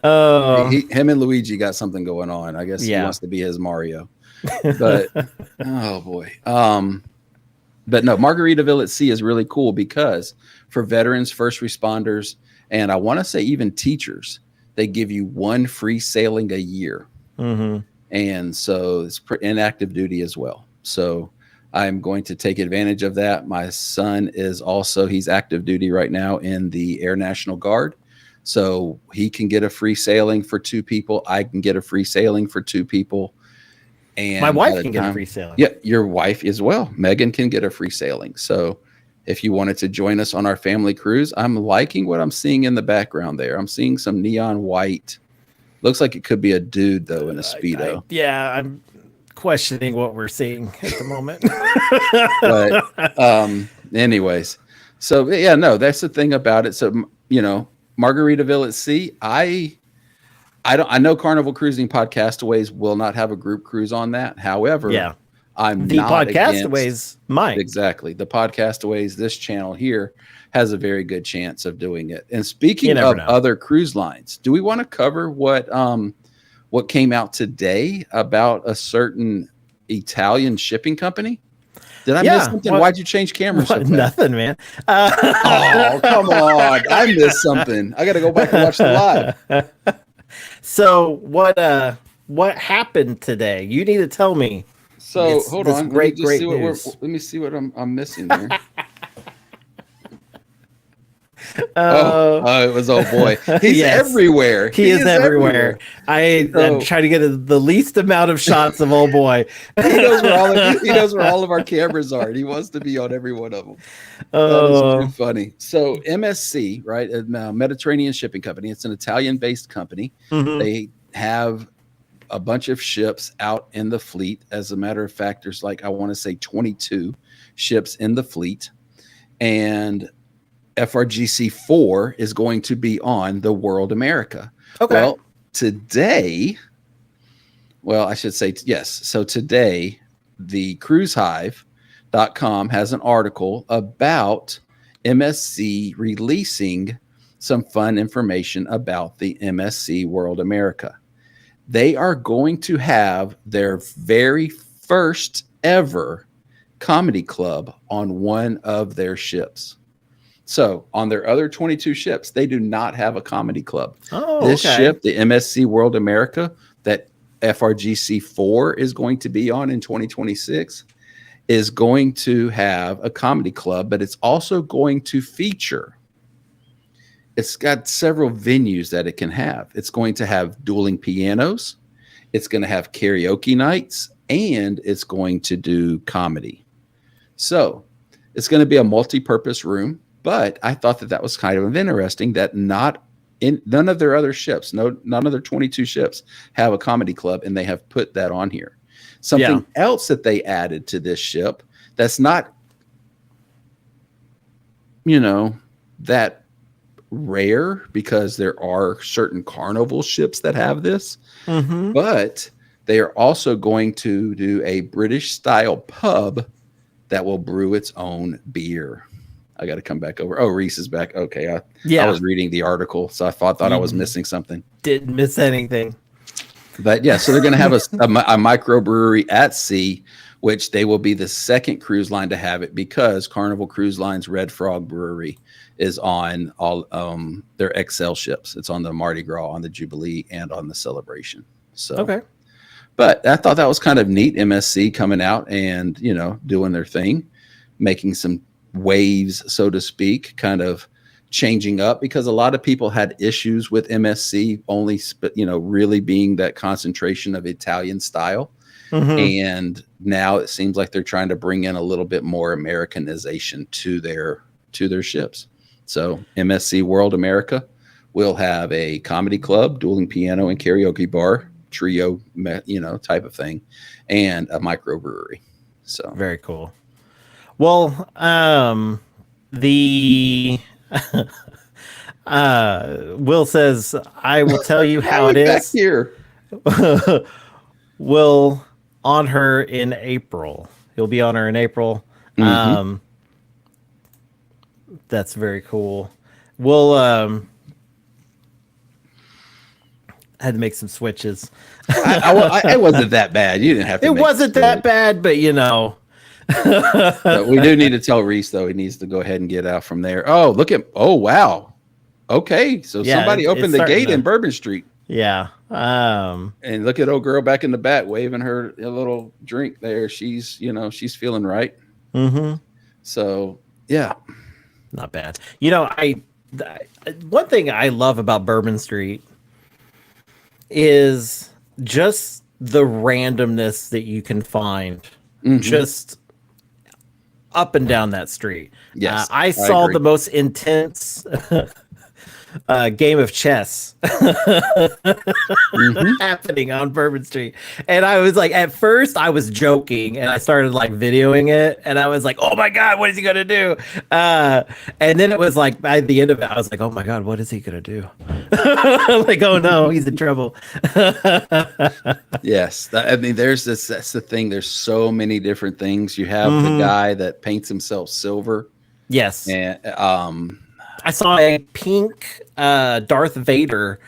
him and Luigi got something going on. I guess he wants to be his Mario. But oh boy. But no, Margaritaville at Sea is really cool because for veterans, first responders, and I want to say even teachers, they give you one free sailing a year. And so it's in active duty as well. So I'm going to take advantage of that. My son is he's active duty right now in the Air National Guard. So he can get a free sailing for 2 people. I can get a free sailing for 2 people. And my wife can get a free sailing. Yeah, your wife as well. Megan can get a free sailing. So if you wanted to join us on our family cruise, I'm liking what I'm seeing in the background there. I'm seeing some neon white. Looks like it could be a dude, though, in a Speedo. I'm questioning what we're seeing at the moment. But anyways. So, yeah, no, that's the thing about it. So, Margaritaville at Sea, I know Carnival Cruising Podcastaways will not have a group cruise on that. However, I'm not Podcastaways might. Exactly. The Podcastaways, this channel here, has a very good chance of doing it. And speaking of other cruise lines, do we want to cover what came out today about a certain Italian shipping company? Did I miss something? Why'd you change cameras? Nothing, man. Oh, come on. I missed something. I got to go back and watch the live. So what happened today? You need to tell me. So hold on. Great news. Let me see what I'm missing here. It was oh boy. He's Yes. everywhere. He is everywhere. I'm So- trying to get the least amount of shots of old boy. He knows where all of our cameras are, and he wants to be on every one of them. That is too funny. So MSC, right, Mediterranean Shipping Company. It's an Italian-based company. Mhm. They have a bunch of ships out in the fleet. As a matter of fact, there's like, I want to say 22 ships in the fleet, and FRGC 4 is going to be on the World America. Okay. Well, today, I should say, yes. So today, the cruisehive.com has an article about MSC releasing some fun information about the MSC World America. They are going to have their very first ever comedy club on one of their ships. So on their other 22 ships, they do not have a comedy club. This ship, the MSC World America, that FRGC 4 is going to be on in 2026, is going to have a comedy club, but it's also going to feature, it's got several venues that it can have. It's going to have dueling pianos. It's going to have karaoke nights, and it's going to do comedy. So it's going to be a multi-purpose room, but I thought that was kind of interesting that none of their other ships, none of their 22 ships have a comedy club, and they have put that on here. Something else that they added to this ship that's not, that rare, because there are certain Carnival ships that have this, but they are also going to do a British style pub that will brew its own beer. I got to come back over. Oh, Reese is back. Okay. I was reading the article, so I thought I was missing something. Didn't miss anything. But yeah, so they're going to have a microbrewery at sea, which they will be the second cruise line to have it, because Carnival Cruise Line's Red Frog Brewery is on all their XL ships. It's on the Mardi Gras, on the Jubilee, and on the Celebration. So but I thought that was kind of neat. MSC coming out and doing their thing, making some waves, so to speak, kind of changing up, because a lot of people had issues with MSC only really being that concentration of Italian style. And now it seems like they're trying to bring in a little bit more Americanization to their ships. So MSC World America will have a comedy club, dueling piano and karaoke bar, trio, type of thing, and a microbrewery. So very cool. Well, the Will says, I will tell you how it is. Back here. Will on her in April. He'll be on her in April. That's very cool. We'll had to make some switches. It wasn't that bad. You didn't have to. It wasn't that bad, but But we do need to tell Reese, though, he needs to go ahead and get out from there. Oh, wow. Okay, so somebody opened the gate in Bourbon Street. Yeah. And look at old girl back in the back waving her a little drink there. She's feeling right. So yeah, not bad. One thing I love about Bourbon Street is just the randomness that you can find just up and down that street. Yes, I saw the most intense game of chess happening on Bourbon Street, and I was like, at first I was joking, and I started like videoing it, and I was like, oh my god, what is he gonna do? And then it was like, by the end of it, I was like, oh my god, what is he gonna do? Like, oh no, he's in trouble. Yes, that's the thing. There's so many different things. You have the guy that paints himself silver. Yes, and I saw a pink Darth Vader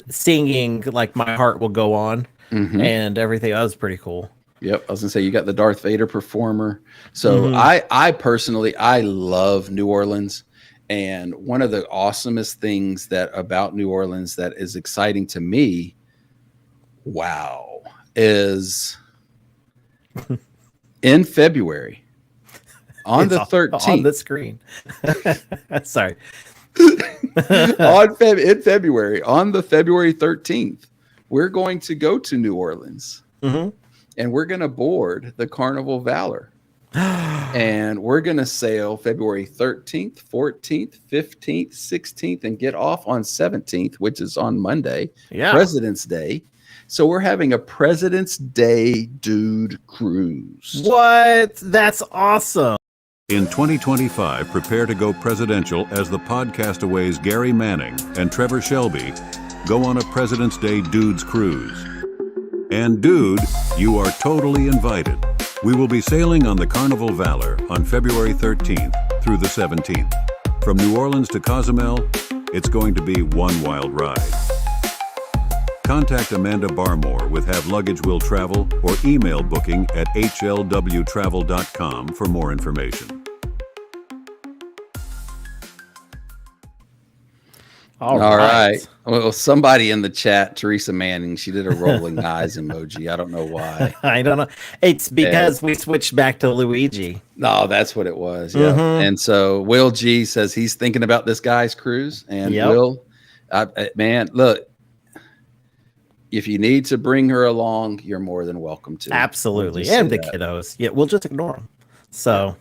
singing like "My Heart Will Go On" and everything. That was pretty cool. Yep, I was gonna say you got the Darth Vader performer. So I personally love New Orleans, and one of the awesomest things about New Orleans that is exciting to me, is in February on It's the 13th. on the screen. Sorry. In February, on the February 13th, we're going to go to New Orleans, and we're going to board the Carnival Valor. And we're going to sail February 13th, 14th, 15th, 16th, and get off on 17th, which is on Monday, President's Day. So we're having a President's Day dude cruise. What? That's awesome. In 2025, prepare to go presidential as the podcastaways Gary Manning and Trevor Shelby go on a President's Day Dudes Cruise. And dude, you are totally invited. We will be sailing on the Carnival Valor on February 13th through the 17th. From New Orleans to Cozumel, it's going to be one wild ride. Contact Amanda Barmore with Have Luggage Will Travel or email booking at hlwtravel.com for more information. All right. Well, somebody in the chat, Teresa Manning, she did a rolling eyes emoji. I don't know why. I don't know. It's because we switched back to Luigi. No, that's what it was. Yeah. And so Will G says he's thinking about this guy's cruise. And Will, man, look, if you need to bring her along, you're more than welcome to. Absolutely. And the kiddos. Yeah, we'll just ignore them. So,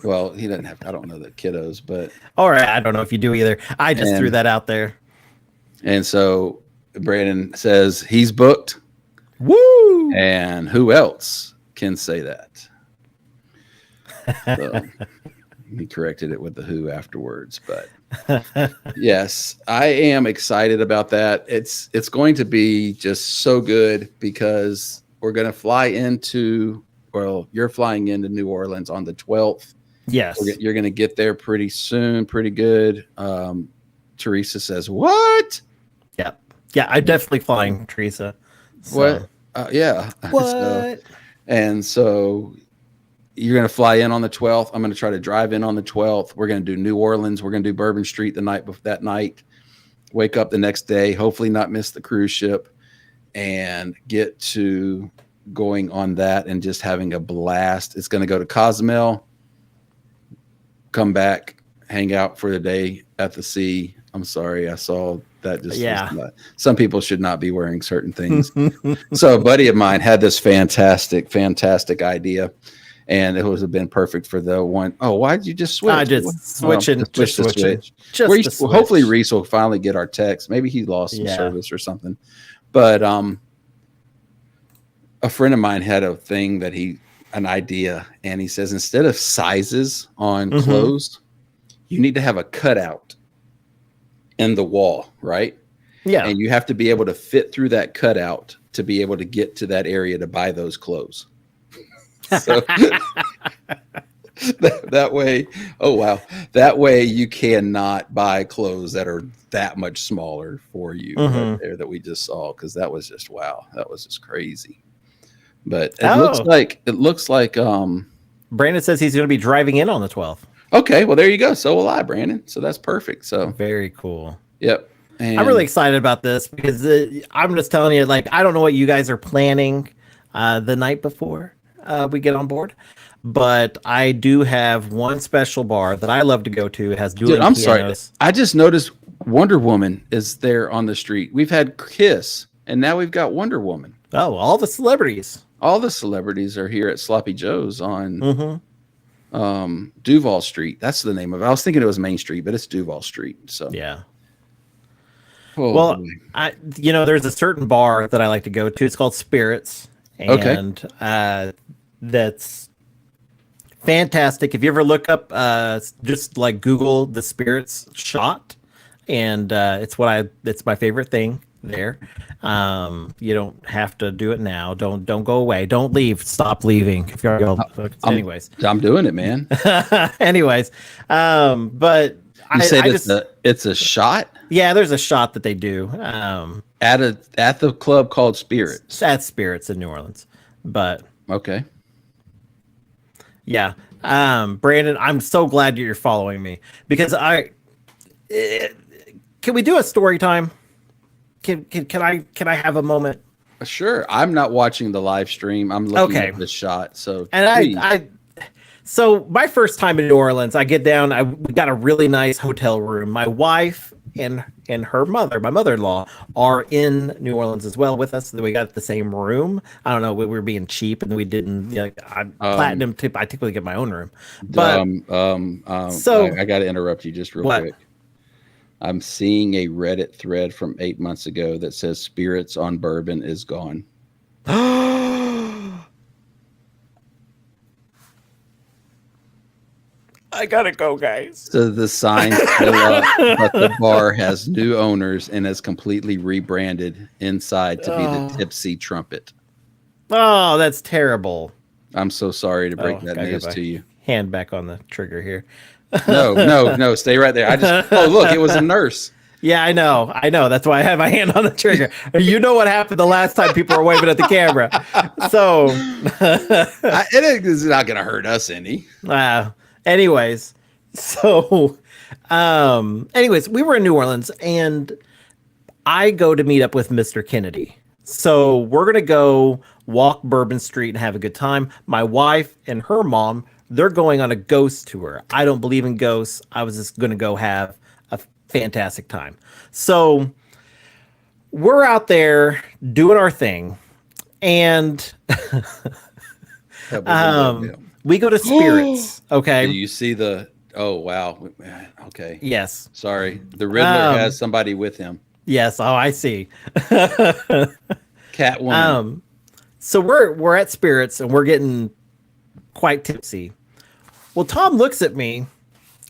well, he doesn't have, I don't know the kiddos, but. All right. I don't know if you do either. I just threw that out there. And so Brandon says he's booked. Woo! And who else can say that? So, he corrected it with the who afterwards, but yes, I am excited about that. It's going to be just so good because we're going to fly into, well, you're flying into New Orleans on the 12th. Yes. You're going to get there pretty soon, pretty good. Teresa says, what? Yeah. Yeah, I'm definitely flying, Teresa. So. What? Yeah. What? So you're going to fly in on the 12th. I'm going to try to drive in on the 12th. We're going to do New Orleans. We're going to do Bourbon Street that night. Wake up the next day, hopefully not miss the cruise ship, and get to going on that and just having a blast. It's going to go to Cozumel, come back, hang out for the day at the sea. I'm sorry, I saw that. Some people should not be wearing certain things. So a buddy of mine had this fantastic idea. And it would have been perfect for the one. Oh, why did you just switch? I just switch and just switch. Hopefully Reese will finally get our text. Maybe he lost some service or something. But a friend of mine had a thing that an idea, and he says instead of sizes on clothes, you need to have a cutout in the wall, right? Yeah. And you have to be able to fit through that cutout to be able to get to that area to buy those clothes. So that way, that way you cannot buy clothes that are that much smaller for you right there that we just saw, because that was just that was just crazy. But it looks like Brandon says he's going to be driving in on the 12th. Okay, well there you go. So will I, Brandon. So that's perfect. So very cool. Yep. And I'm really excited about this because I'm just telling you, like, I don't know what you guys are planning the night before we get on board, but I do have one special bar that I love to go to. It has dueling pianos. Sorry, I just noticed Wonder Woman is there on the street. We've had Kiss, and now we've got Wonder Woman. Oh, all the celebrities. All the celebrities are here at Sloppy Joe's on Duval Street. That's the name of it. I was thinking it was Main Street, but it's Duval Street. So yeah. Oh, well, boy. There's a certain bar that I like to go to. It's called Spirits. And that's fantastic. If you ever look up, just like Google the Spirits shot, and it's my favorite thing there. You don't have to do it now. Don't go away. Don't leave. Stop leaving. If you're anyways, I'm doing it, man. Anyways, but you said it's a shot. Yeah, there's a shot that they do at the club called Spirits. At Spirits in New Orleans, but okay, yeah. Brandon, I'm so glad you're following me because can we do a story time? Can I have a moment? Sure. I'm not watching the live stream. I'm looking at the shot. So and So my first time in New Orleans, I get down. We got a really nice hotel room. My wife and her mother, my mother-in-law, are in New Orleans as well with us. So we got the same room. I don't know. We were being cheap and we didn't. Platinum tip. I typically get my own room. But so I got to interrupt you just real quick. I'm seeing a Reddit thread from 8 months ago that says spirits on bourbon is gone. I gotta go, guys. So the sign still up, but the bar has new owners and has completely rebranded inside to be the Tipsy Trumpet. Oh, that's terrible. I'm so sorry to break that news to you. Hand back on the trigger here. No, stay right there. Oh, look, it was a nurse. Yeah, I know. That's why I have my hand on the trigger. You know what happened the last time people were waving at the camera. So it is not going to hurt us any. Anyways, we were in New Orleans and I go to meet up with Mr. Kennedy. So we're going to go walk Bourbon Street and have a good time. My wife and her mom, they're going on a ghost tour. I don't believe in ghosts. I was just going to go have a fantastic time. So we're out there doing our thing and we go to Spirits. Okay. Do you see oh, wow. Okay. Yes. Sorry. The Riddler has somebody with him. Yes. Oh, I see. Catwoman. So we're at Spirits and we're getting quite tipsy. Well, Tom looks at me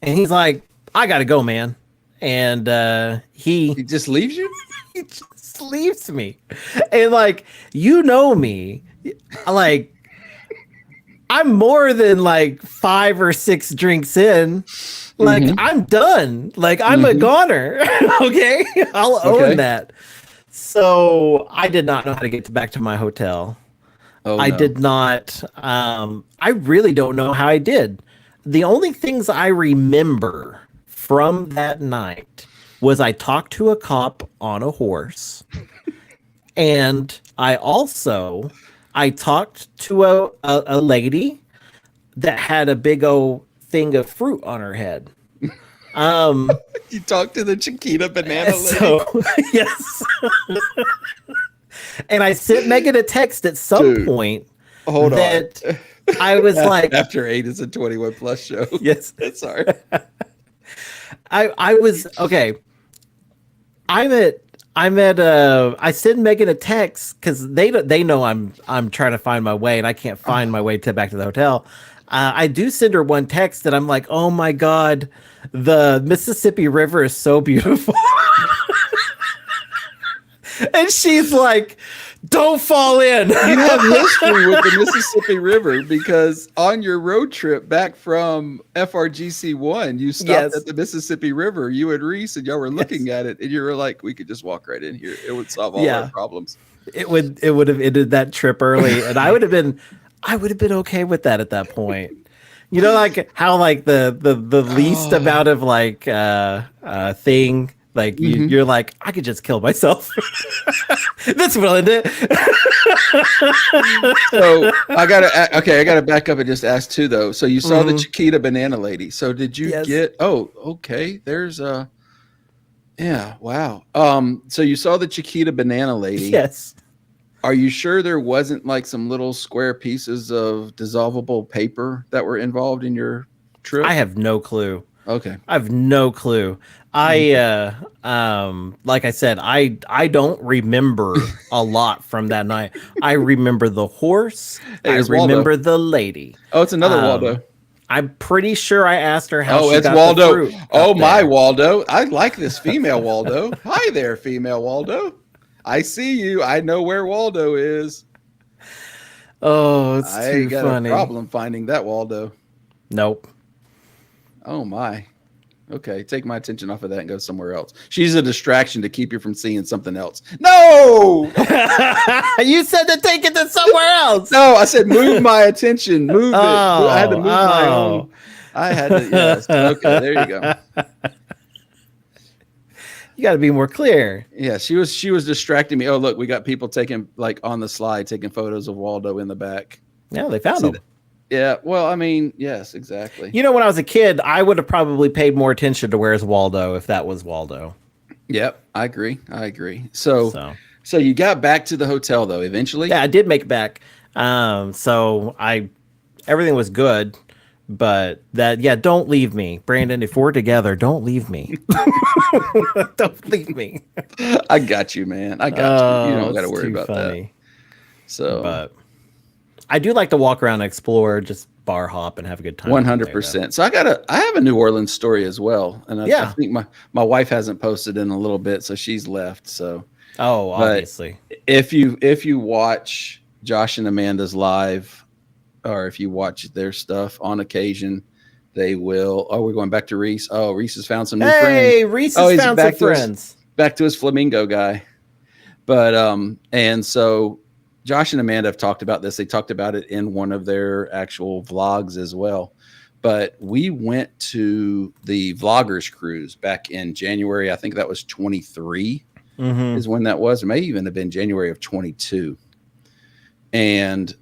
and he's like, I gotta go, man. And he just leaves you? He just leaves me. And like, you know me. Like, I'm more than like 5 or 6 drinks in. Like, I'm done. Like, I'm a goner. Okay? I'll own that. So I did not know how to get back to my hotel. I did not. I really don't know how I did. The only things I remember from that night was I talked to a cop on a horse. And I talked to a lady that had a big old thing of fruit on her head. You talked to the Chiquita banana lady? Yes. And I sent Megan a text at some point. Hold on. I was like, after 8 is a 21 plus show. Yes. Sorry. I was okay. I send Megan a text because they know I'm trying to find my way and I can't find my way back to the hotel. I do send her one text that I'm like, oh my God, the Mississippi River is so beautiful. And she's like, don't fall in. You have history with the Mississippi River because on your road trip back from FRGC 1, you stopped at the Mississippi River. You and Reese and y'all were looking at it and you were like, we could just walk right in here. It would solve all our problems. It would have ended that trip early and I would have been okay with that at that point. You know, like how like the least amount of like thing. Like you're like, I could just kill myself. That's will end it. So I gotta back up and just ask too though. So you saw the Chiquita banana lady. So did you get? Oh, okay. There's wow. So you saw the Chiquita banana lady. Yes. Are you sure there wasn't like some little square pieces of dissolvable paper that were involved in your trip? I have no clue. Okay. I have no clue. Like I said, I don't remember a lot from that night. I remember the horse. I remember the lady. Oh, it's another Waldo. I'm pretty sure I asked her how she it's got Waldo. the fruit. Oh, my Waldo. I like this female Waldo. Hi there, female Waldo. I see you. I know where Waldo is. Oh, it's too got funny. A problem finding that Waldo. Nope. Oh my. Okay, take my attention off of that and go somewhere else. She's a distraction to keep you from seeing something else. No! You said to take it to somewhere else. No, I said move my attention. Move it. I had to move my own. I had to, yes. Okay, there you go. You got to be more clear. Yeah, she was distracting me. Oh, look, we got people taking like on the slide, taking photos of Waldo in the back. Yeah, they found him. Yeah. Well, I mean, yes, exactly. You know, when I was a kid, I would have probably paid more attention to Where's Waldo if that was Waldo. Yep, I agree. I agree. So, So so you got back to the hotel though, eventually? yeah, I did make it back. So everything was good, but don't leave me, Brandon. If we're together, don't leave me. Don't leave me. I got you, man. I got you. You don't got to it's worry too about that. So, But I do like to walk around and explore, just bar hop and have a good time. 100%. So I have a New Orleans story as well, and I think my wife hasn't posted in a little bit, so she's left. So, Oh, but obviously. if you watch Josh and Amanda's live, or if you watch their stuff on occasion, they will. Oh, we're going back to Reese. Oh, Reese has found some new friends. Hey, Reese has found some friends. Back to his flamingo guy. But and so Josh and Amanda have talked about this. They talked about it in one of their actual vlogs as well. But we went to the Vloggers Cruise back in January. I think that was 23 is when that was. It may even have been January of 22. And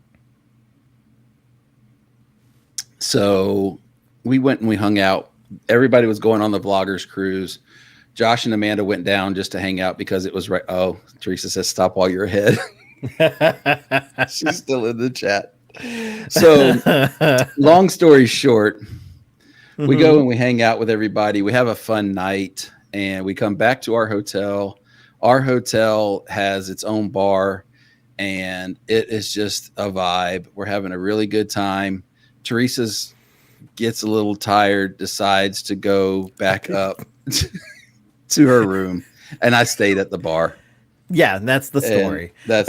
so we went and we hung out. Everybody was going on the Vloggers Cruise. Josh and Amanda went down just to hang out because it was right. Oh, Teresa says, stop while you're ahead. She's still in the chat. So long story short, we go and we hang out with everybody. We have a fun night and we come back to our hotel. Our hotel has its own bar and it is just a vibe. We're having a really good time. Teresa's gets a little tired, decides to go back up to her room, and I stayed at the bar. Yeah, that's the story. That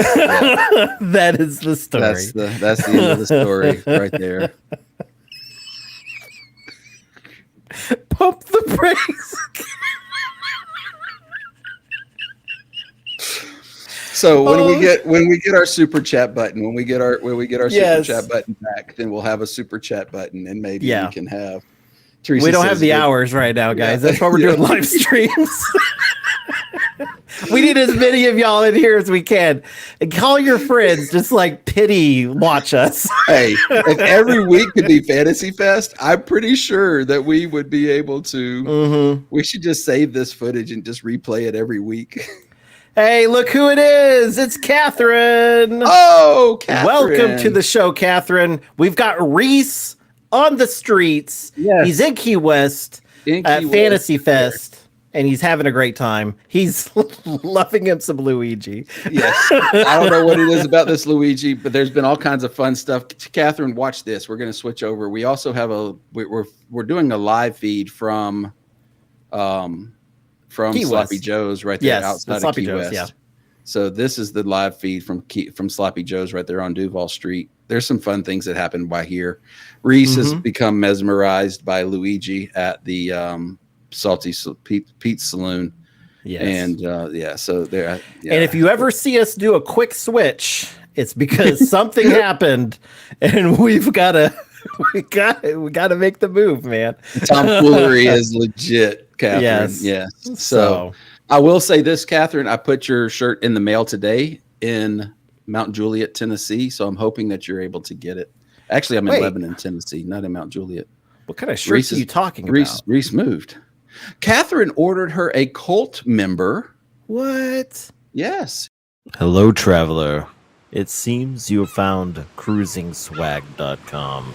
is the story. That's the end of the story right there. Pump the brakes. So when we get our super chat button, when we get our super chat button back, then we'll have a super chat button, and maybe we can have. Teresa we don't have the hours right now, guys. That's why we're doing live streams. We need as many of y'all in here as we can. And call your friends, just like pity watch us. Hey, if every week could be Fantasy Fest, I'm pretty sure that we would be able to. We should just save this footage and just replay it every week. Hey, look who it is. It's Catherine. Oh, Catherine. Welcome to the show, Catherine. We've got Reese on the streets. Yes. He's in Key West at Fantasy Fest, and he's having a great time. He's loving him some Luigi. Yes. I don't know what it is about this Luigi, but there's been all kinds of fun stuff. Catherine, watch this. We're going to switch over. We also have we're doing a live feed from Key Sloppy West. Joe's right there outside of Key Joe's, West. yeah. So this is the live feed from Sloppy Joe's right there on Duval Street. There's some fun things that happened by here. Reese has become mesmerized by Luigi at the Salty Pete's Saloon. Yes. And so there. Yeah. And if you ever see us do a quick switch, it's because something happened, and we got to make the move, man. Tomfoolery is legit, Catherine. Yes. So I will say this, Catherine. I put your shirt in the mail today in Mount Juliet, Tennessee. So I'm hoping that you're able to get it. Actually, I'm in Lebanon, Tennessee, not in Mount Juliet. What kind of shirts are you talking about? Reese moved. Catherine ordered her a cult member. What? Yes. Hello, traveler. It seems you have found cruisingswag.com.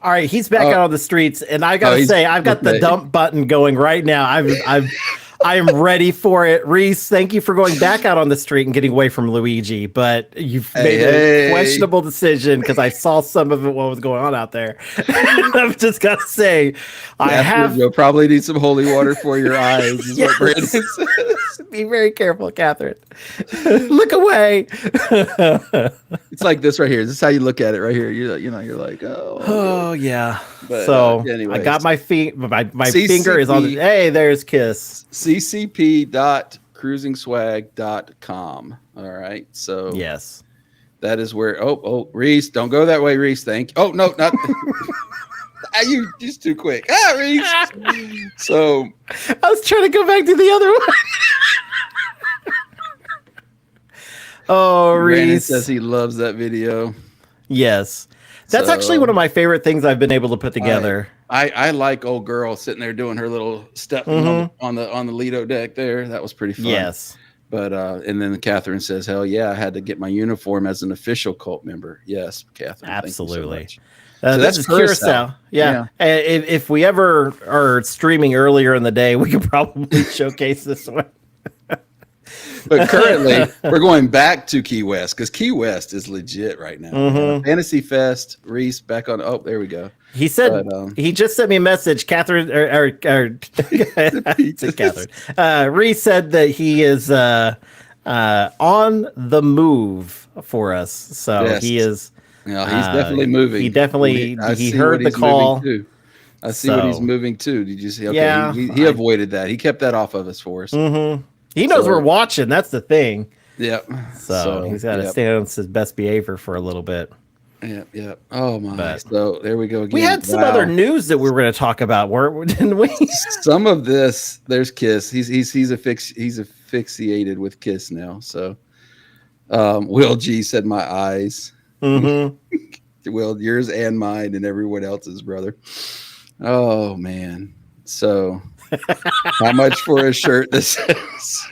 All right, he's back out on the streets, and I gotta say, I've got the dump button going right now. I am ready for it. Reese, thank you for going back out on the street and getting away from Luigi, but you've made a questionable decision because I saw some of it what was going on out there. I've just got to say, you'll probably need some holy water for your eyes. Is what Brandon says. Be very careful, Catherine. Look away. It's like this right here. This is how you look at it right here. You're like, oh. Oh yeah. But, So I anyways. got my feet. My CCP finger is on. Hey, there's Kiss. ccp.cruisingswag.com. All right. So Yes. that is where. Oh, Reese, don't go that way, Reese. Thank you. Oh no, not. You just too quick. Reese. So I was trying to go back to the other one. Oh, Brandon Reese says he loves that video. Yes. That's actually one of my favorite things I've been able to put together. I like old girl sitting there doing her little step on the Lido deck there. That was pretty fun. Yes. But and then Catherine says, "Hell yeah, I had to get my uniform as an official cult member." Yes, Catherine. Absolutely. Thank you so much. So this is Curacao. Yeah. If we ever are streaming earlier in the day, we could probably showcase this one. But currently, we're going back to Key West because Key West is legit right now. Fantasy Fest, Reese back on. Oh, there we go. He said he just sent me a message. Catherine or Catherine. Reese said that he is on the move for us. So Yes. he is. Yeah, he's definitely moving. He definitely he heard the call. I see what he's moving to. Did you see? Okay, Yeah, he avoided that. He kept that off of us for us. He knows we're watching. That's the thing. Yep. So he's got to stay on his best behavior for a little bit. Yep. Oh my. So there we go again. We had some other news that we were going to talk about, didn't we? Some of this. There's Kiss. He's asphyxiated with Kiss now. So, Will G said my eyes. Will, yours and mine and everyone else's, brother. Oh man. So how much for a shirt this is?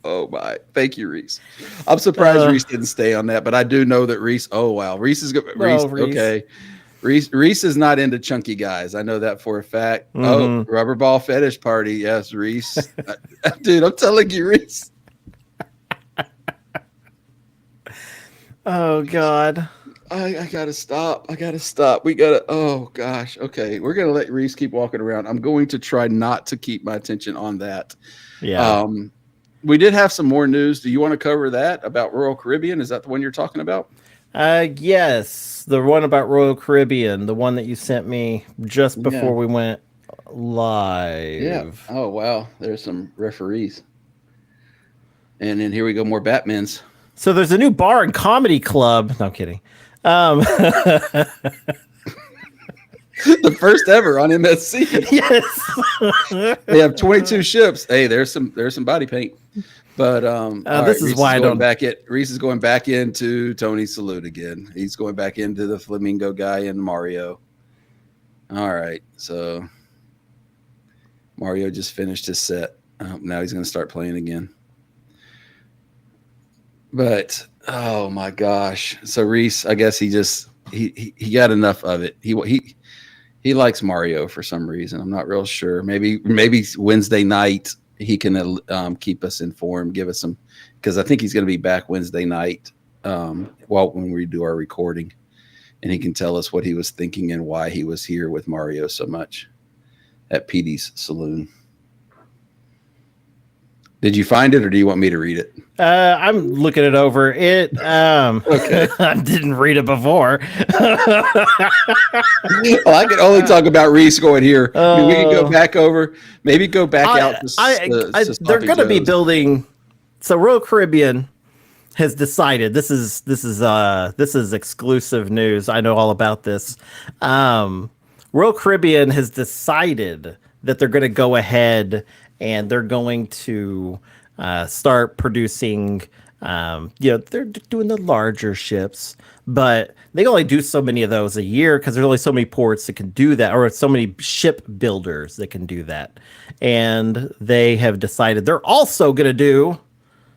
Oh my. Thank you, Reese. I'm surprised Reese didn't stay on that, but I do know that Reese. Oh wow. Reese is good. Reese. Okay. Reese is not into chunky guys. I know that for a fact. Oh, rubber ball fetish party. Yes, Reese. Dude, I'm telling you, Reese. Oh God. I gotta stop. We gotta. Oh gosh. Okay, we're gonna let Reese keep walking around. I'm going to try not to keep my attention on that. Yeah. We did have some more news. Do you want to cover that about Royal Caribbean? Is that the one you're talking about? Yes, the one about Royal Caribbean, the one that you sent me just before we went live. Yeah. Oh wow. There's some referees. And then here we go. More Batmans. So there's a new bar and comedy club. No, I'm kidding. The first ever on MSC. Yes. They have 22 ships. Hey, there's some body paint. But this is why I don't. Reese is going back into Tony's Salute again. He's going back into the Flamingo guy and Mario. All right, so Mario just finished his set. Now he's going to start playing again. But oh my gosh! So Reese, I guess he got enough of it. He likes Mario for some reason. I'm not real sure. Maybe Wednesday night he can keep us informed, give us some, because I think he's going to be back Wednesday night when we do our recording, and he can tell us what he was thinking and why he was here with Mario so much at Petey's Saloon. Did you find it, or do you want me to read it? I'm looking it over. Okay. I didn't read it before. Well, I can only talk about Reese going here. I mean, we can go back over, maybe go back out. They're going to be building. So Royal Caribbean has decided. This is exclusive news. I know all about this. Royal Caribbean has decided that they're going to go ahead and they're going to start producing, they're doing the larger ships, but they only do so many of those a year because there's only so many ports that can do that, or so many ship builders that can do that. And they have decided they're also going to do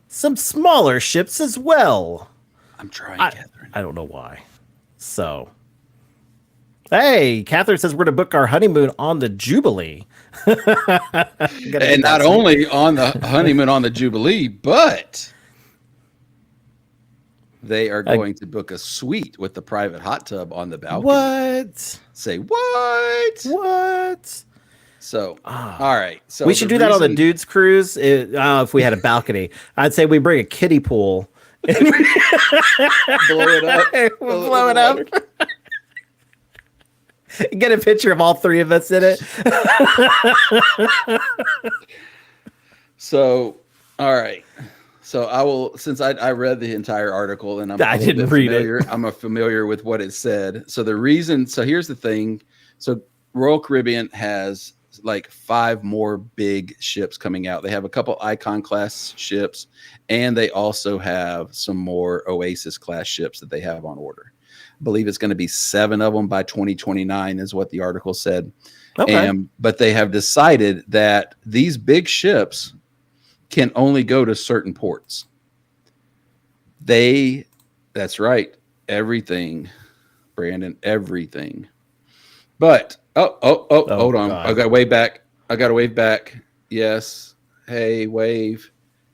some smaller ships as well. I'm trying, Catherine. I don't know why. So, hey, Catherine says we're going to book our honeymoon on the Jubilee. And not only on the honeymoon on the Jubilee, but they are going to book a suite with the private hot tub on the balcony. What? Say what? What? So, all right. So We should the do that on the reason- dudes cruise. If we had a balcony, I'd say we bring a kiddie pool. blow it up. We'll Fill blow with it up. water. Get a picture of all three of us in it. So, all right. So I will, since I read the entire article and I didn't read it. I'm familiar with what it said. So the reason, so here's the thing. So Royal Caribbean has like 5 more big ships coming out. They have a couple Icon class ships, and they also have some more Oasis class ships that they have on order. I believe it's going to be 7 of them by 2029 is what the article said. Okay. But they have decided that these big ships can only go to certain ports. That's right. Everything, Brandon, everything. But, hold on. God. I got to wave back. Yes. Hey, wave.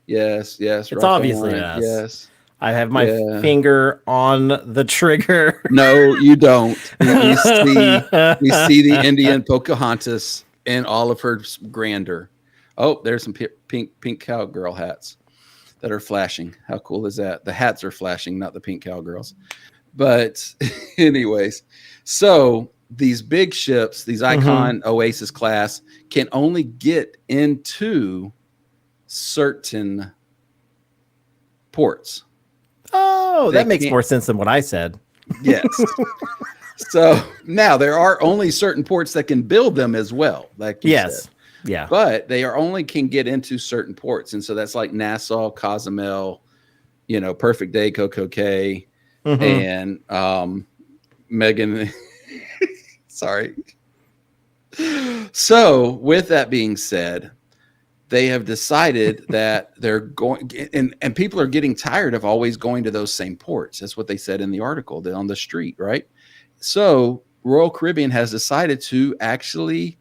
Yes. It's right obviously on. us. Yes. I have my finger on the trigger. No, you don't. We see the Indian Pocahontas in all of her grandeur. Oh, there's some pink cowgirl hats that are flashing. How cool is that? The hats are flashing, not the pink cowgirls. But anyways, so these big ships, these Icon Oasis class, can only get into certain ports. Oh, They that makes can't- more sense than what I said. Yes. So now there are only certain ports that can build them as well. Like you Yes. said. Yeah. But they are only can get into certain ports. And so that's like Nassau, Cozumel, Perfect Day, Coco Cay, and Megan. Sorry. So with that being said, they have decided that they're going, and people are getting tired of always going to those same ports. That's what they said in the article, on the street, right? So Royal Caribbean has decided to actually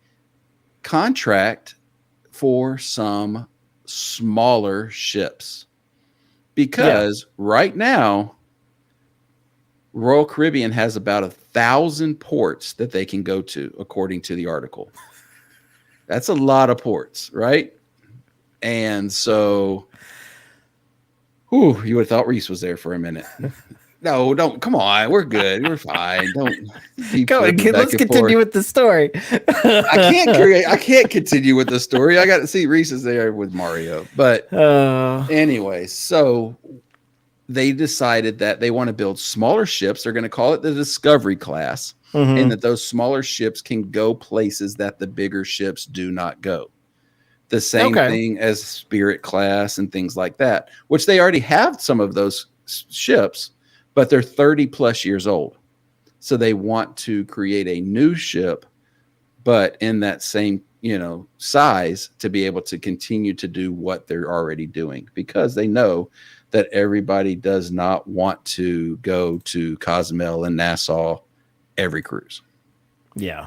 contract for some smaller ships, because right now Royal Caribbean has about 1,000 ports that they can go to, according to the article. That's a lot of ports, right? And so, you would have thought Reese was there for a minute. No, don't. Come on, we're good. We're fine. Don't. Keep Go flipping ahead. back Let's and continue forth. with the story. I can't continue with the story. I got to see Reese is there with Mario. But anyway, so they decided that they want to build smaller ships. They're going to call it the Discovery class, and that those smaller ships can go places that the bigger ships do not go. The same thing as Spirit class and things like that, which they already have some of those ships, but they're 30 plus years old. So they want to create a new ship, but in that same, size, to be able to continue to do what they're already doing, because they know that everybody does not want to go to Cozumel and Nassau every cruise. Yeah.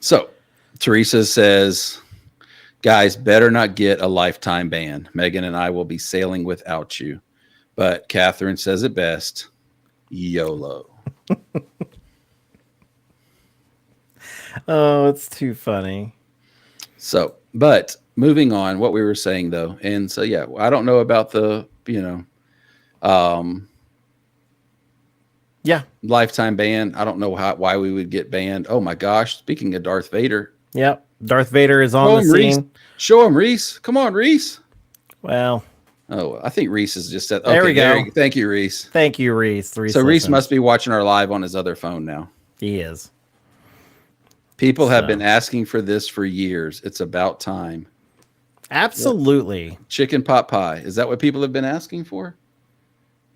So Teresa says, guys, better not get a lifetime ban. Megan and I will be sailing without you. But Catherine says it best, YOLO. Oh, it's too funny. So, but moving on, what we were saying though. And so, yeah, I don't know about the, lifetime ban. I don't know why we would get banned. Oh my gosh. Speaking of Darth Vader. Yep. Darth Vader is on the scene. Reese. Show him, Reese. Come on, Reese. Well, oh, I think Reese is just at. There we go. Thank you, Reese. thank you, Reese. So Reese must be watching our live on his other phone now. He is. People have been asking for this for years. It's about time. Absolutely. Chicken pot pie. Is that what people have been asking for?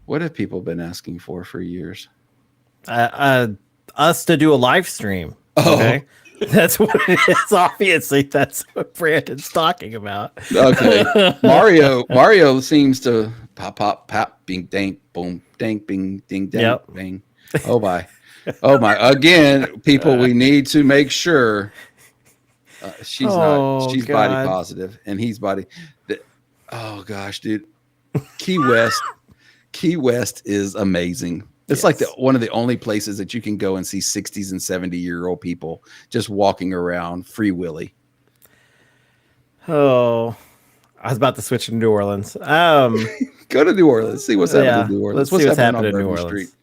What have people been asking for years? Us to do a live stream. Okay. That's what it is. Obviously, that's what Brandon's talking about. Okay. Mario seems to pop, bing, dang, boom, dang, bing, ding, dang, bang. Oh my. Again, people, we need to make sure she's body positive and he's body. Oh gosh, dude. Key West is amazing. It's like one of the only places that you can go and see 60s and 70-year-old people just walking around free willy. Oh, I was about to switch to New Orleans. Go to New Orleans, see what's happening in New Orleans. Let's see what's happening on in New Bourbon Orleans.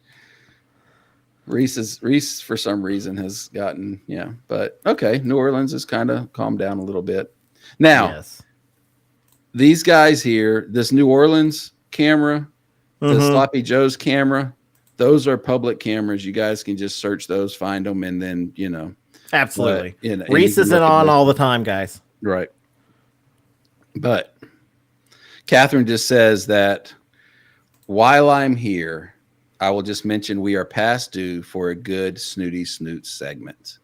Reese for some reason has gotten but okay, New Orleans has kind of calmed down a little bit. Now, Yes. these guys here, this New Orleans camera, the Sloppy Joe's camera, those are public cameras. You guys can just search those, find them, and then Absolutely. and Reese you can isn't look at on those. all the time, guys. Right. But Catherine just says that while I'm here, I will just mention we are past due for a good Snooty Snoot segment.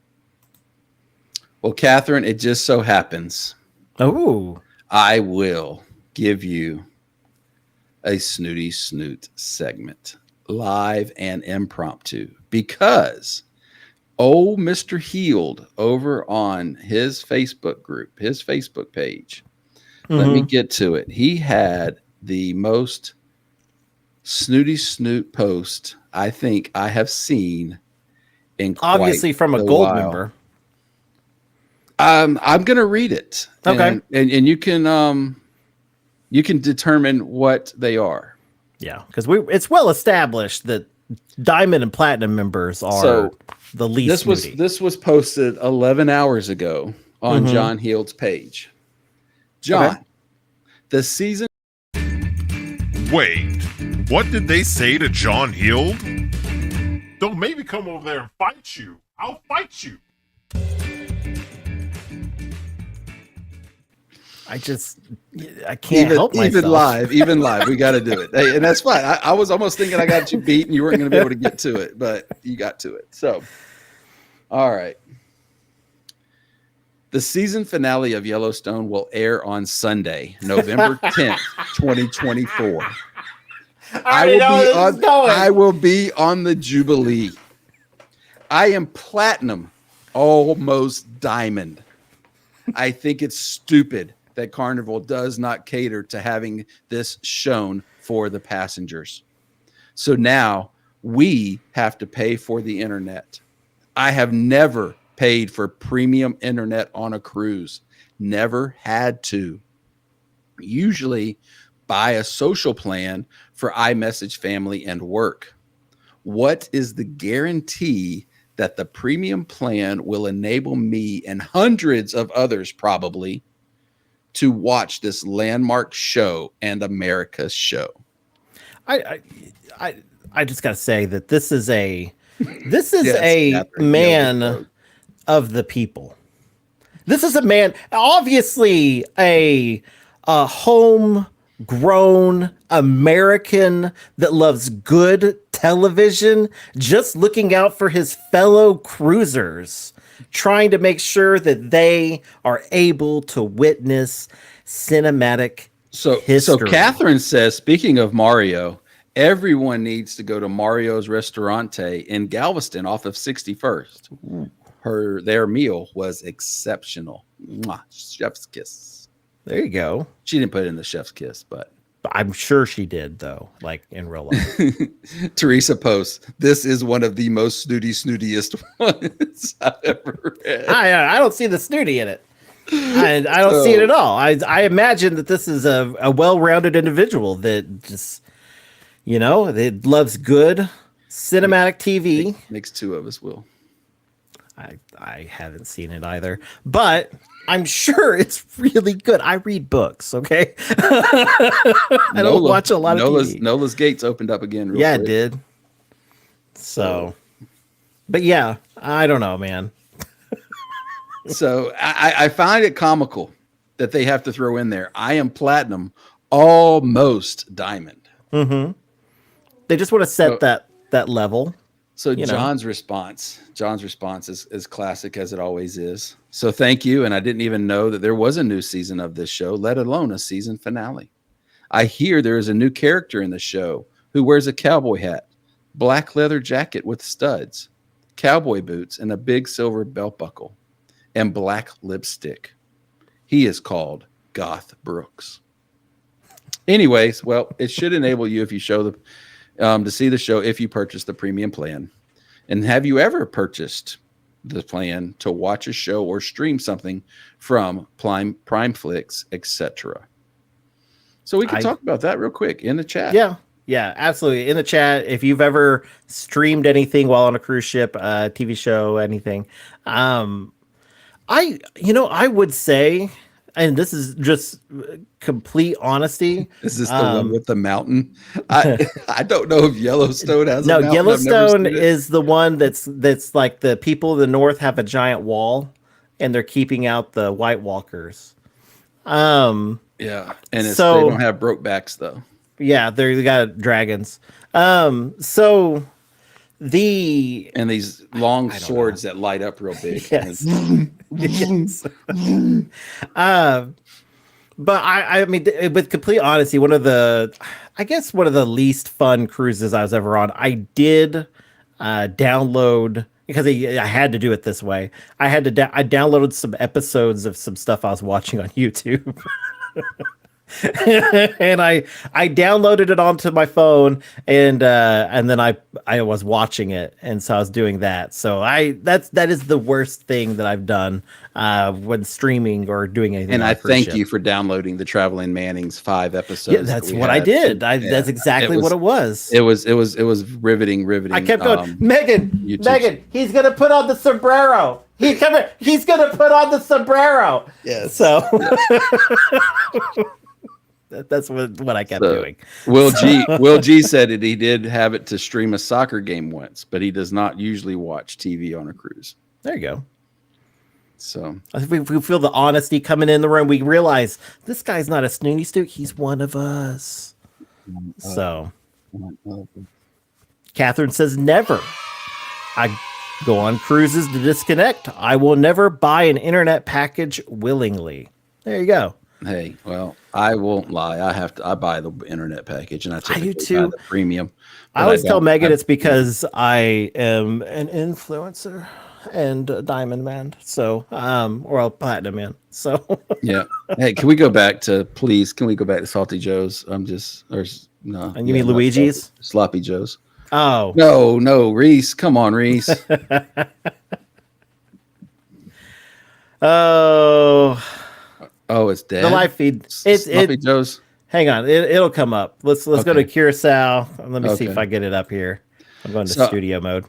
Well, Catherine, it just so happens Oh, I will give you a Snooty Snoot segment, live and impromptu, because old Mr. Healed over on his Facebook group, his Facebook page, let me get to it. He had the most Snooty Snoot post I think I have seen in obviously quite from a a gold while. member. I'm going to read it. Okay. And you can determine what they are. Yeah, because it's well established that diamond and platinum members are So, the least snooty. This was posted 11 hours ago on John Heald's page. John, the season. Wait, what did they say to John Heald? Don't make me come over there and fight you. I'll fight you. I can't help myself. Even live, we got to do it. Hey, and that's fine. I was almost thinking I got you beat and you weren't going to be able to get to it, but you got to it. So, all right. The season finale of Yellowstone will air on Sunday, November 10th, 2024. I will be on the Jubilee. I am platinum, almost diamond. I think it's stupid that Carnival does not cater to having this shown for the passengers. So now we have to pay for the internet. I have never paid for premium internet on a cruise. Never had to. Usually buy a social plan for iMessage, family, and work. What is the guarantee that the premium plan will enable me and hundreds of others probably to watch this landmark show and America's show? I just got to say that this is a Catherine, man of the people. This is a man, obviously a homegrown American that loves good television, just looking out for his fellow cruisers, trying to make sure that they are able to witness cinematic history. So Catherine says, speaking of Mario, everyone needs to go to Mario's Restaurante in Galveston off of 61st. Their meal was exceptional. Mwah, chef's kiss. There you go. She didn't put it in the chef's kiss, but I'm sure she did, though, like in real life. Teresa posts, this is one of the most snootiest ones I've ever read. I don't see the snooty in it. I don't see it at all. I imagine that this is a well-rounded individual that just, that loves good cinematic TV. Makes two of us, Will. I haven't seen it either, but I'm sure it's really good. I read books, okay? I don't watch a lot of TV. Nola's Gates opened up again. Real quick. It did. So, but yeah, I don't know, man. So I find it comical that they have to throw in there, I am platinum, almost diamond. Mm-hmm. They just want to set that level. So John's response is classic as it always is. So thank you. And I didn't even know that there was a new season of this show, let alone a season finale. I hear there is a new character in the show who wears a cowboy hat, black leather jacket with studs, cowboy boots, and a big silver belt buckle, and black lipstick. He is called Goth Brooks. Anyways, well, it should enable you if you show to see the show if you purchase the premium plan. And have you ever purchased the plan to watch a show or stream something from Prime Flix, etc.? So we can talk about that real quick in the chat. Yeah, absolutely. In the chat, if you've ever streamed anything while on a cruise ship, TV show, anything, I would say, and this is just complete honesty. Is this the one with the mountain? I don't know if Yellowstone has a mountain. Yellowstone is the one that's like the people of the north have a giant wall and they're keeping out the White Walkers. Yeah, and they don't have Brokebacks though. Yeah, they got dragons. So and these long swords that light up real big. Yes. Yes. But I mean, with complete honesty, one of the least fun cruises I was ever on. I did download, because I had to do it this way. I downloaded some episodes of some stuff I was watching on YouTube. And I downloaded it onto my phone, and then I was watching it, and so I was doing that. So that is the worst thing that I've done when streaming or doing anything. And I thank you for downloading the Traveling Manning's 5 episodes. Yeah, that's what I did. That's exactly what it was. It was riveting. I kept going, Megan, he's gonna put on the sombrero. He's gonna put on the sombrero. Yes. So. Yeah. That's what I kept doing. Will G said that he did have it to stream a soccer game once, but he does not usually watch TV on a cruise. There you go. So I think we feel the honesty coming in the room. We realize this guy's not a snooty stook. He's one of us. So Catherine says, never. I go on cruises to disconnect. I will never buy an internet package willingly. There you go. Hey, well, I won't lie. I buy the internet package, and I do buy too. the premium. I always tell Megan it's because I am an influencer and a diamond man, so or a platinum man. So yeah. Hey, can we go back to Salty Joe's? No. And you mean Luigi's? Sloppy Joe's. Oh no, Reese. Come on, Reese. Oh, it's dead. The live feed. Sloppy Joe's. Hang on, it'll come up. Let's go to Curacao. Let me see if I get it up here. I'm going to studio mode.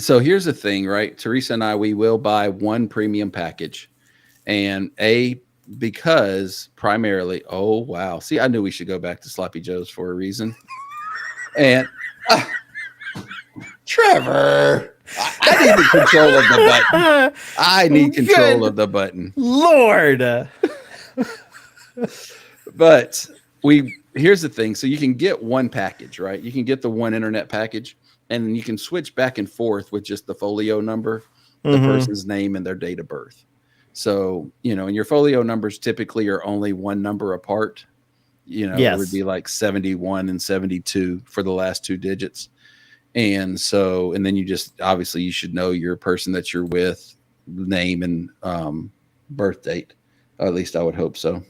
So here's the thing, right? Teresa and I, we will buy one premium package, and because primarily. Oh wow! See, I knew we should go back to Sloppy Joe's for a reason. And Trevor. I need the control of the button. I need control of the button. Lord. But here's the thing. So you can get one package, right? You can get the one internet package, and then you can switch back and forth with just the folio number, the person's name, and their date of birth. So, and your folio numbers typically are only one number apart. It would be like 71 and 72 for the last 2 digits. And then you just, obviously you should know your person that you're with, name and birth date. At least I would hope so.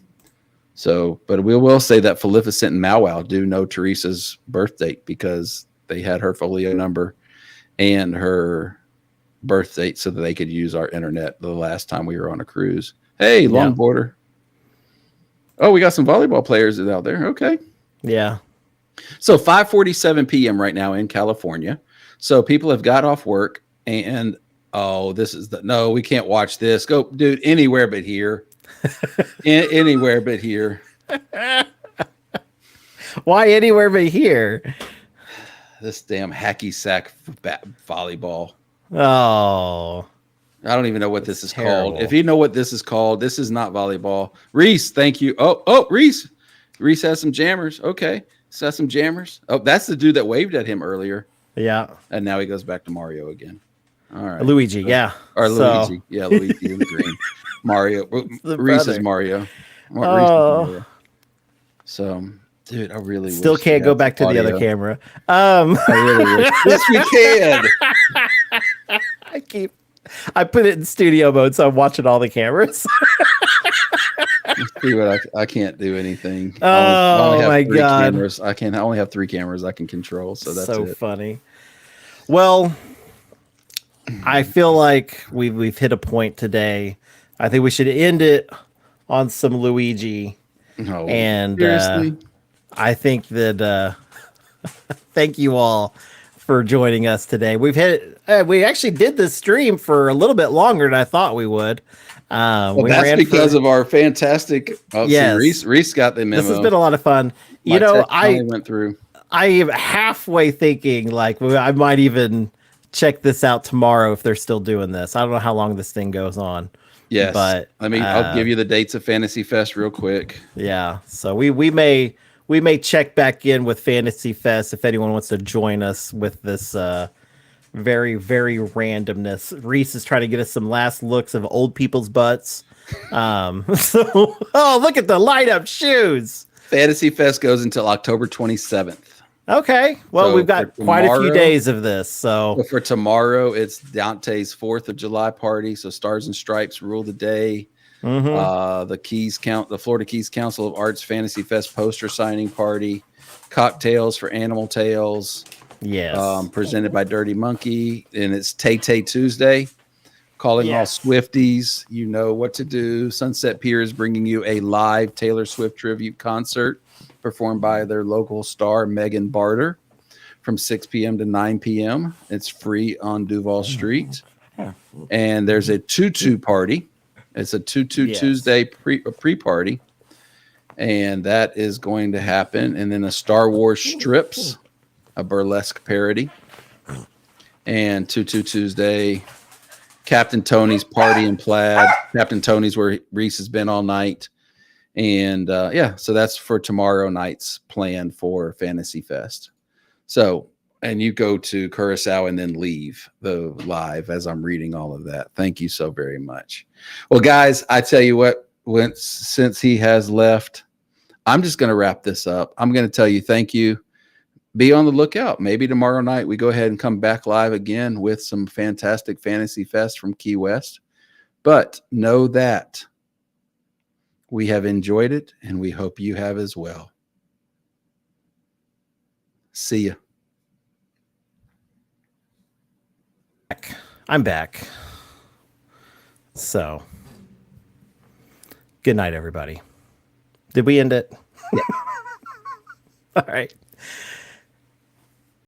But we will say that Felificent and Mauwow do know Teresa's birth date because they had her folio number and her birth date so that they could use our internet the last time we were on a cruise. Hey, longboarder. Oh, we got some volleyball players out there. Okay. Yeah. So 5:47 p.m. right now in California. So people have got off work and no, we can't watch this. Go, dude, anywhere but here. Anywhere but here. Why anywhere but here? This damn hacky sack volleyball. Oh. I don't even know what this is called. If you know what this is called, this is not volleyball. Reese, thank you. Oh, Reese. Reese has some jammers. Okay. Has some jammers. Oh, that's the dude that waved at him earlier. Yeah. And now he goes back to Mario again. All right. Luigi, yeah. Or Luigi. Yeah, Luigi in the green. Mario. Reese is Mario. Reese is Mario. So, dude, I really still can't go back to the other camera. I really wish. Yes, we can. I put it in studio mode, so I'm watching all the cameras. Let's see what I can't do anything. Oh, I only have my 3 God. cameras. I only have 3 cameras I can control, so that's So it. funny. Well, I feel like we've hit a point today. I think we should end it on some Luigi. No, And seriously. I think that thank you all for joining us today. We actually did this stream for a little bit longer than I thought we would. Well, We that's ran because for, of our fantastic. Oh, Yes. see, Reese got the memo. this has been a lot of fun. My text finally went through. I am halfway thinking like I might even check this out tomorrow if they're still doing this. I don't know how long this thing goes on. Yes, But I'll give you the dates of Fantasy Fest real quick. yeah, so we may check back in with Fantasy Fest if anyone wants to join us with this very randomness. Reese is trying to get us some last looks of old people's butts. So look at the light up shoes. Fantasy Fest goes until October 27th. Okay, well, So we've got for quite a few tomorrow- days of this. So But for tomorrow, it's Dante's 4th of July party. So Stars and Stripes rule the day. The Florida Keys Council of Arts Fantasy Fest poster signing party, cocktails for Animal Tales. yes, Presented by Dirty Monkey, and it's Tay Tuesday. Calling all Swifties, you know what to do. Sunset Pier is bringing you a live Taylor Swift tribute concert performed by their local star Megan Barter from 6 p.m. to 9 p.m. It's free on Duval Street. And there's a tutu party. It's a tutu Tuesday pre-party. And that is going to happen. And then a Star Wars Strips, a burlesque parody. And Tutu Tuesday, Captain Tony's Party in Plaid. Captain Tony's where Reese has been all night. And so that's for tomorrow night's plan for Fantasy Fest. So, and you go to Curacao and then leave the live as I'm reading all of that. Thank you so very much. Well, guys, I tell you what, since he has left, I'm just going to wrap this up. I'm going to tell you thank you. Be on the lookout. Maybe tomorrow night we go ahead and come back live again with some fantastic Fantasy Fest from Key West. But know that we have enjoyed it, and we hope you have as well. See ya. I'm back. So, good night, everybody. Did we end it? Yeah. All right.